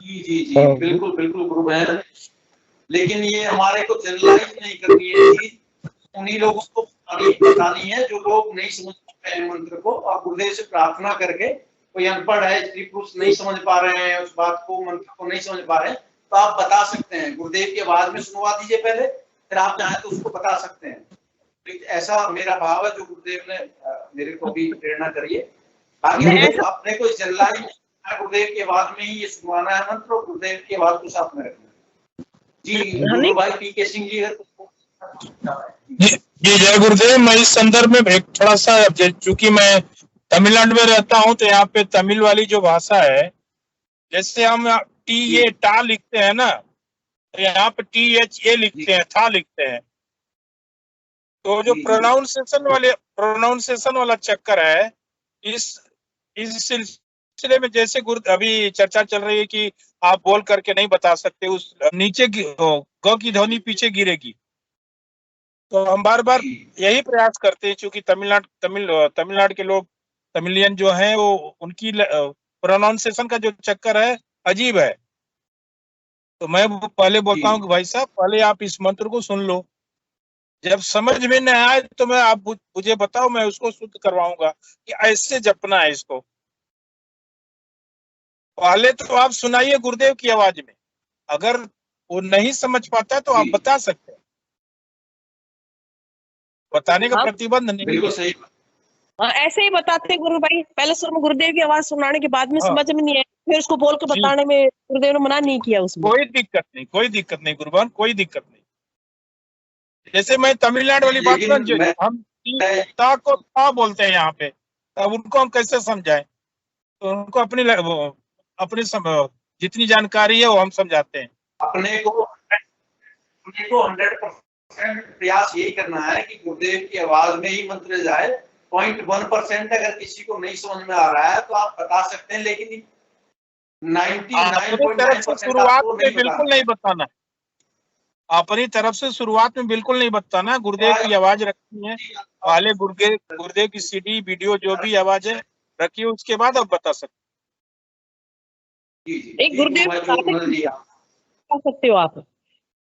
जी जी जी, बिल्कुल बिल्कुल गुरु बहन, लेकिन ये हमारे को जनरलाइज नहीं करनी है चीज, उन्हीं लोगों को बतानी है जो लोग नहीं समझ पा रहे हैं मंत्र को। और गुरुदेव से प्रार्थना करके, कोई अनपढ़ है, स्त्री पुरुष नहीं समझ पा रहे हैं उस बात को, मंत्र को नहीं समझ पा रहे हैं, तो आप बता सकते हैं। गुरुदेव की आवाज में सुनवा दीजिए पहले, फिर आप चाहें तो उसको बता सकते हैं। तो ऐसा मेरा भाव है जो गुरुदेव ने मेरे को भी प्रेरणा करिए। बाकी अपने को जनरलाइज गुरुदेव की आवाज में ही ये सुनवाना है मंत्र, और गुरुदेव की आवाज को साथ में रखना है। जी गुरु भाई पीके सिंह जी जी जय गुरुदेव। मैं इस संदर्भ में एक थोड़ा सा, चूंकि मैं तमिलनाडु में रहता हूं, तो यहाँ पे तमिल वाली जो भाषा है, जैसे हम टी ए टा लिखते हैं ना, तो यहाँ पे टी एच ए लिखते हैं, था लिखते हैं। तो जो प्रोनाउंसिएशन वाला चक्कर है, इस सिलसिले में जैसे गुरु अभी चर्चा चल रही है कि आप बोल करके नहीं बता सकते, उस नीचे ग की ध्वनि पीछे गिरेगी, तो हम बार बार यही प्रयास करते हैं। चूंकि तमिलनाडु के लोग, तमिलियन जो हैं, वो उनकी प्रोनाउंसिएशन का जो चक्कर है अजीब है। तो मैं पहले बोलता हूँ कि भाई साहब, पहले आप इस मंत्र को सुन लो, जब समझ में न आए तो मैं आप मुझे बताओ, मैं उसको शुद्ध करवाऊंगा कि ऐसे जपना है इसको। पहले तो आप सुनाइए गुरुदेव की आवाज में, अगर वो नहीं समझ पाता तो आप बता सकते हैं, बताने का प्रतिबंध नहीं। बिल्कुल सही। ऐसे ही बताते गुरु भाई, पहले गुरुदेव की आवाज सुनाने के बाद में समझ में नहीं आया, फिर उसको बोल के बताने में गुरुदेव ने मना नहीं किया उसमें। कोई दिक्कत नहीं, कोई दिक्कत नहीं गुरुबान, कोई दिक्कत नहीं। जैसे मैं तमिलनाडु वाली बात ना, हम ता को था बोलते हैं यहाँ पे, अब उनको हम कैसे समझाएं? तो उनको अपनी जितनी जानकारी है वो हम समझाते हैं। अपने को 100% प्रयास यही करना है कि गुरुदेव की आवाज में ही मंत्र जाए। 0.1% अगर किसी को नहीं समझ में आ रहा है तो आप बता सकते हैं, लेकिन 99.9% शुरुआत में बिल्कुल नहीं बताना, अपनी तरफ से शुरुआत में बिल्कुल नहीं बताना। गुरुदेव की आवाज रखनी है, पहले गुरुदेव की सीडी वीडियो जो भी आवाज है रखिए, उसके बाद आप बता सकते। एक गुरुदेव बता सकते हो आप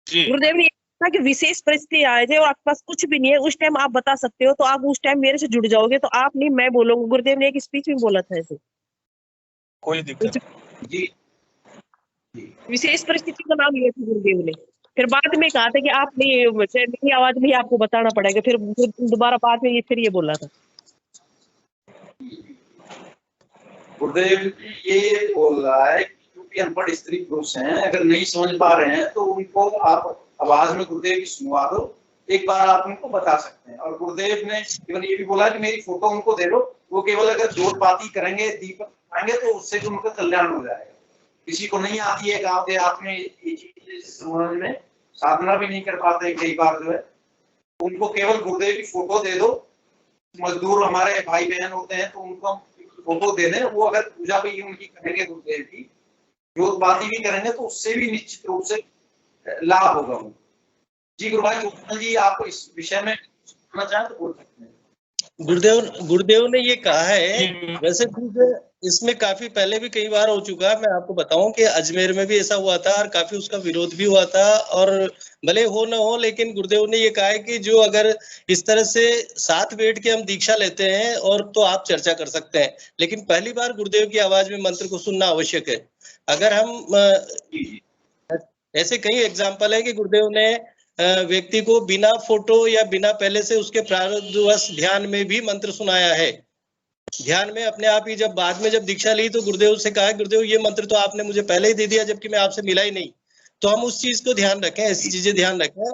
जी। गुरुदेव ने कहा कि विशेष परिस्थिति आए थे और आपके पास कुछ भी नहीं है, उस टाइम आप बता सकते हो, तो आप उस टाइम मेरे से जुड़ जाओगे, तो आप नहीं, मैं बोलूंगा। गुरुदेव ने एक स्पीच में बोला था ऐसे। कोई दिक्कत जी। विशेष परिस्थिति का नाम लिया था गुरुदेव ने। फिर बाद में कहा था कि आप नहीं, मेरी आवाज में ही आपको बताना पड़ेगा। फिर दोबारा बाद में फिर ये बोला था गुरुदेव ये बोल रहा है क्योंकि अनपढ़ स्त्री पुरुष हैं, अगर नहीं समझ पा रहे हैं तो उनको आप आवाज में गुरुदेव की सुनवा दो, एक बार आप उनको बता सकते हैं। और गुरुदेव ने केवल ये भी बोला कि मेरी फोटो उनको दे दो, वो केवल अगर जोत बाती करेंगे, दीपक करेंगे, तो उससे भी उनका कल्याण हो जाएगा। किसी को नहीं आती है गाँव देहात में ये चीज समझ में, साधना भी नहीं कर पाते कई बार जो है, उनको केवल गुरुदेव की फोटो दे दो। मजदूर हमारे भाई बहन होते हैं तो उनको फोटो दे दें, वो अगर पूजा भी उनकी करेंगे गुरुदेव की, जोत बाती भी करेंगे, तो उससे भी निश्चित रूप से लाभ होगा। जी गुरु भाई जी, आप इस विषय में कहना चाहें तो बोल सकते हैं। गुरुदेव ने ये कहा है, वैसे इसमें काफी पहले भी कई बार हो चुका है। मैं आपको बताऊं कि अजमेर में भी ऐसा हुआ था और काफी उसका विरोध भी हुआ था, और भले हो न हो, लेकिन गुरुदेव ने ये कहा है कि जो अगर इस तरह से साथ बैठ के हम दीक्षा लेते हैं और तो आप चर्चा कर सकते हैं, लेकिन पहली बार गुरुदेव की आवाज में मंत्र को सुनना आवश्यक है। अगर हम ऐसे कई एग्जाम्पल है कि गुरुदेव ने व्यक्ति को बिना फोटो या बिना पहले से उसके प्रारब्धवश ध्यान में भी मंत्र सुनाया है। ध्यान में अपने आप ही जब बाद में जब दीक्षा ली तो गुरुदेव से कहा, गुरुदेव ये मंत्र तो आपने मुझे पहले ही दे दिया जबकि मैं आपसे मिला ही नहीं। तो हम उस चीज को ध्यान रखें, ऐसी चीजें ध्यान रखें।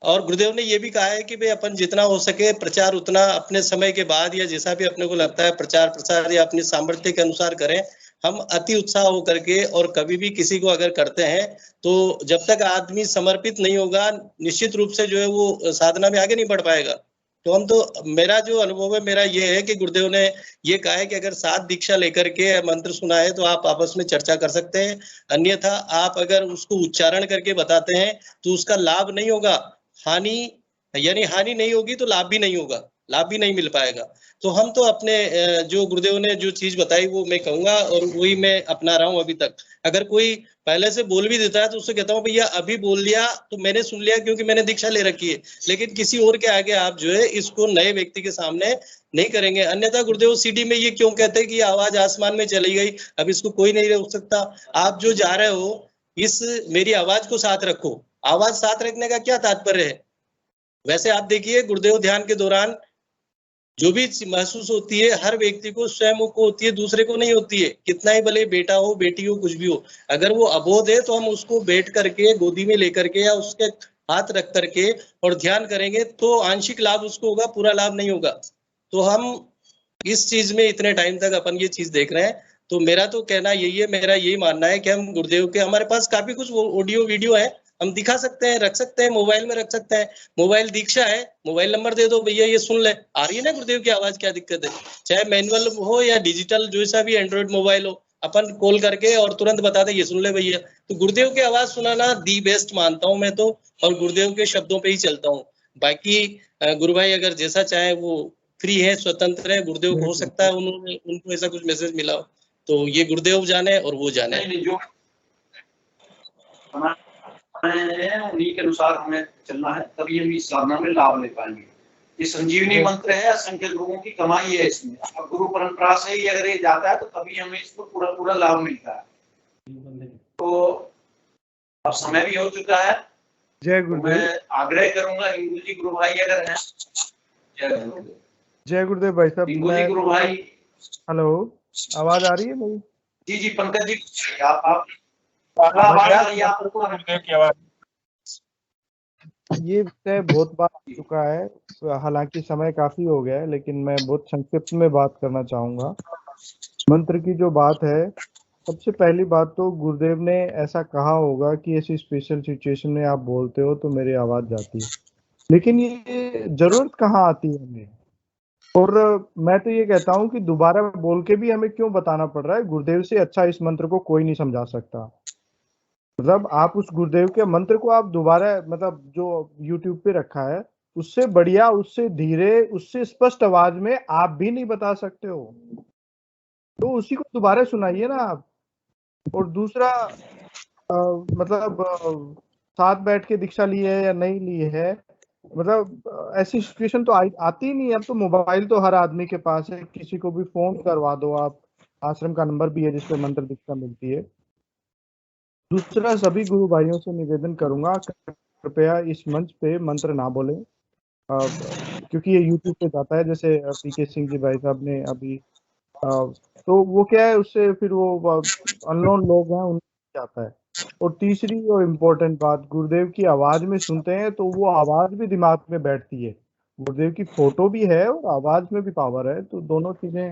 और गुरुदेव ने ये भी कहा है कि भाई अपन जितना हो सके प्रचार उतना अपने समय के बाद या जैसा भी अपने को लगता है प्रचार प्रसार या अपने सामर्थ्य के अनुसार करें। हम अति उत्साह होकर के और कभी भी किसी को अगर करते हैं तो जब तक आदमी समर्पित नहीं होगा, निश्चित रूप से जो है वो साधना में आगे नहीं बढ़ पाएगा। तो हम तो, मेरा जो अनुभव है मेरा ये है कि गुरुदेव ने ये कहा है कि अगर 7 दीक्षा लेकर के मंत्र सुना है तो आप आपस में चर्चा कर सकते हैं, अन्यथा आप अगर उसको उच्चारण करके बताते हैं तो उसका लाभ नहीं होगा, हानि, यानी हानि नहीं होगी तो लाभ भी नहीं होगा, लाभ भी नहीं मिल पाएगा। तो हम तो अपने जो गुरुदेव ने जो चीज बताई वो मैं कहूंगा और वही मैं अपना रहा हूँ अभी तक। अगर कोई पहले से बोल भी देता है तो उससे कहता हूँ भैया अभी बोल दिया तो मैंने सुन लिया क्योंकि मैंने दीक्षा ले रखी है, लेकिन किसी और के आगे आप जो है इसको नए व्यक्ति के सामने नहीं करेंगे। अन्यथा गुरुदेव सीडी में ये क्यों कहते हैं कि आवाज आसमान में चली गई, अब इसको कोई नहीं रोक सकता। आप जो जा रहे हो इस मेरी आवाज को साथ रखो। आवाज साथ रखने का क्या तात्पर्य है? वैसे आप देखिए गुरुदेव ध्यान के दौरान जो भी महसूस होती है हर व्यक्ति को स्वयं को होती है, दूसरे को नहीं होती है। कितना ही भले बेटा हो बेटी हो कुछ भी हो, अगर वो अबोध है तो हम उसको बैठ करके गोदी में लेकर के या उसके हाथ रख करके और ध्यान करेंगे तो आंशिक लाभ उसको होगा, पूरा लाभ नहीं होगा। तो हम इस चीज में इतने टाइम तक अपन ये चीज देख रहे हैं, तो मेरा तो कहना यही है, मेरा यही मानना है कि हम गुरुदेव के, हमारे पास काफी कुछ ऑडियो वीडियो है, हम दिखा सकते हैं, रख सकते हैं, मोबाइल में रख सकते हैं। मोबाइल दीक्षा है, मोबाइल नंबर दे दो भैया ये सुन ले, आ रही है ना गुरुदेव की आवाज, क्या दिक्कत है? चाहे मैनुअल हो या डिजिटल जैसा भी एंड्रॉइड मोबाइल हो, अपन कॉल करके और तुरंत बता दे ये सुन ले भैया। तो गुरुदेव की आवाज सुनाना दी बेस्ट मानता हूँ मैं तो, और गुरुदेव के शब्दों पे ही चलता हूँ। बाकी गुरु भाई अगर जैसा चाहे वो फ्री है, स्वतंत्र है, गुरुदेव को हो सकता है उन्होंने उनको ऐसा कुछ मैसेज मिला हो, तो ये गुरुदेव जाने और वो जाने। नहीं, जो उन्हीं के अनुसार हमें चलना है, तभी हम इस साधना में लाभ ले पाएंगे। ये संजीवनी मंत्र है, असंख्य गुरुओं की कमाई है इसमें। अब गुरु परंपरा से ही अगर ये जाता है तो तभी हमें इसको पूरा लाभ मिलता है। तो अब समय भी हो चुका है। जय तो गुरुदेव। मैं आग्रह करूंगा हिंगू जी गुरु भाई अगर हैं, जय गुरुदेव भाई साहब। हिंगू जी गुरु भाई, हेलो, आवाज आ रही है मेरी? जी जी पंकज जी आप आवाज आ रही है आपको? गुरुदेव की आवाज ये विषय बहुत बार आ चुका है, हालांकि समय काफी हो गया है, लेकिन मैं बहुत संक्षिप्त में बात करना चाहूंगा। मंत्र की जो बात है, सबसे पहली बात तो गुरुदेव ने ऐसा कहा होगा कि ऐसी स्पेशल सिचुएशन में आप बोलते हो तो मेरी आवाज जाती है, लेकिन ये जरूरत कहाँ आती है हमें? और मैं तो ये कहता हूँ कि दोबारा बोल के भी हमें क्यों बताना पड़ रहा है? गुरुदेव से अच्छा इस मंत्र को कोई नहीं समझा सकता। मतलब आप उस गुरुदेव के मंत्र को आप दोबारा, मतलब जो YouTube पे रखा है उससे बढ़िया, उससे धीरे, उससे स्पष्ट आवाज में आप भी नहीं बता सकते हो, तो उसी को दोबारा सुनाइए ना आप। और दूसरा मतलब साथ बैठ के दीक्षा ली है या नहीं ली है, मतलब ऐसी सिचुएशन तो आती ही नहीं। अब तो मोबाइल तो हर आदमी के पास है, किसी को भी फोन करवा दो आप, आश्रम का नंबर भी है जिसपे मंत्र दीक्षा मिलती है। दूसरा, सभी गुरु भाइयों से निवेदन करूंगा कृपया इस मंच पे मंत्र ना बोलें, क्योंकि ये YouTube पे जाता है, जैसे PK सिंह जी भाई साहब ने अभी, तो वो क्या है, उससे फिर वो अननोन लोग हैं उनको जाता है। और तीसरी और इम्पोर्टेंट बात, गुरुदेव की आवाज में सुनते हैं तो वो आवाज भी दिमाग में बैठती है। गुरुदेव की फोटो भी है और आवाज में भी पावर है, तो दोनों चीजें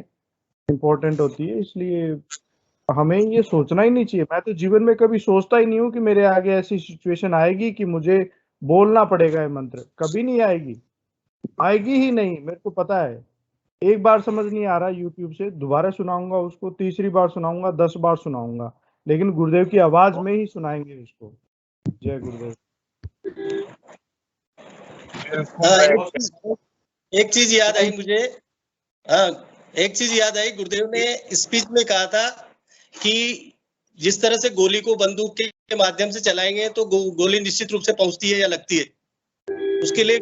इम्पोर्टेंट होती है। इसलिए हमें ये सोचना ही नहीं चाहिए। मैं तो जीवन में कभी सोचता ही नहीं हूँ कि मेरे आगे ऐसी सिचुएशन आएगी कि मुझे बोलना पड़ेगा ये मंत्र, कभी नहीं आएगी, आएगी ही नहीं। मेरे को पता है, एक बार समझ नहीं आ रहा YouTube से, दोबारा सुनाऊंगा उसको, तीसरी बार सुनाऊंगा, 10 बार सुनाऊंगा, लेकिन गुरुदेव की आवाज में ही सुनाएंगे उसको। जय गुरुदेव। एक चीज याद आई मुझे, हाँ एक चीज याद आई, गुरुदेव ने स्पीच में कहा था कि जिस तरह से गोली को बंदूक के माध्यम से चलाएंगे तो गोली निश्चित रूप से पहुंचती है या लगती है, उसके लिए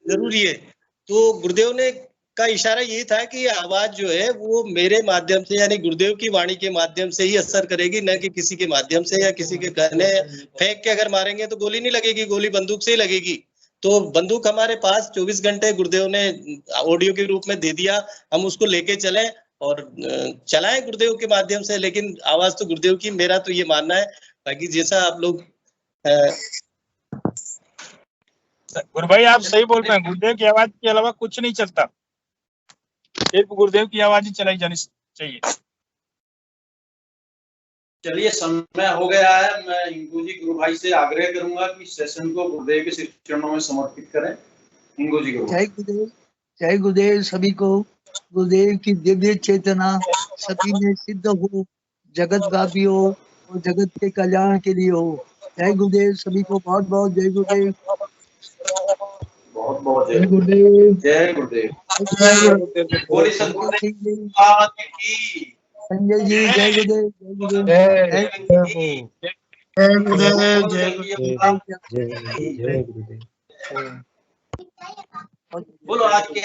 जरूरी है। तो गुरुदेव ने का इशारा यही था कि आवाज जो है वो मेरे माध्यम से, यानी गुरुदेव की वाणी के माध्यम से ही असर करेगी, न कि किसी के माध्यम से या किसी के कहने फेंक के अगर मारेंगे तो गोली नहीं लगेगी, गोली बंदूक से ही लगेगी। तो बंदूक हमारे पास 24 घंटे गुरुदेव ने ऑडियो के रूप में दे दिया, हम उसको लेके चले और चलाएं गुरुदेव के माध्यम से, लेकिन आवाज तो गुरुदेव की, मेरा तो ये मानना है। बाकी जैसा आप लोग गुरु भाई आप सही बोल रहे हैं, गुरुदेव की आवाज के अलावा कुछ नहीं चलता, सिर्फ गुरुदेव की आवाज ही चलाई जानी चाहिए। चलिए समय हो गया है, मैं हिंगू जी गुरु भाई से आग्रह करूंगा कि सेशन को गुरुदेव के चरणों में समर्पित करें। हिंगू जी गुरु। जय गुरुदेव। जय गुरुदेव सभी को। गुरुदेव की दिव्य चेतना सभी में सिद्ध हो, जगत व्यापी हो और जगत के कल्याण के लिए हो। जय गुरुदेव सभी को, बहुत बहुत जय गुरुदेव। बहुत बहुत जय गुरुदेव। जय गुरुदेव। बोली सदगुरुदेव महाराज की। संजय जी जय गुरुदेव। जय गुरुदेव। जय जय गुरुदेव। जय गुरुदेव। जय गुरुदेव। बोलो आज के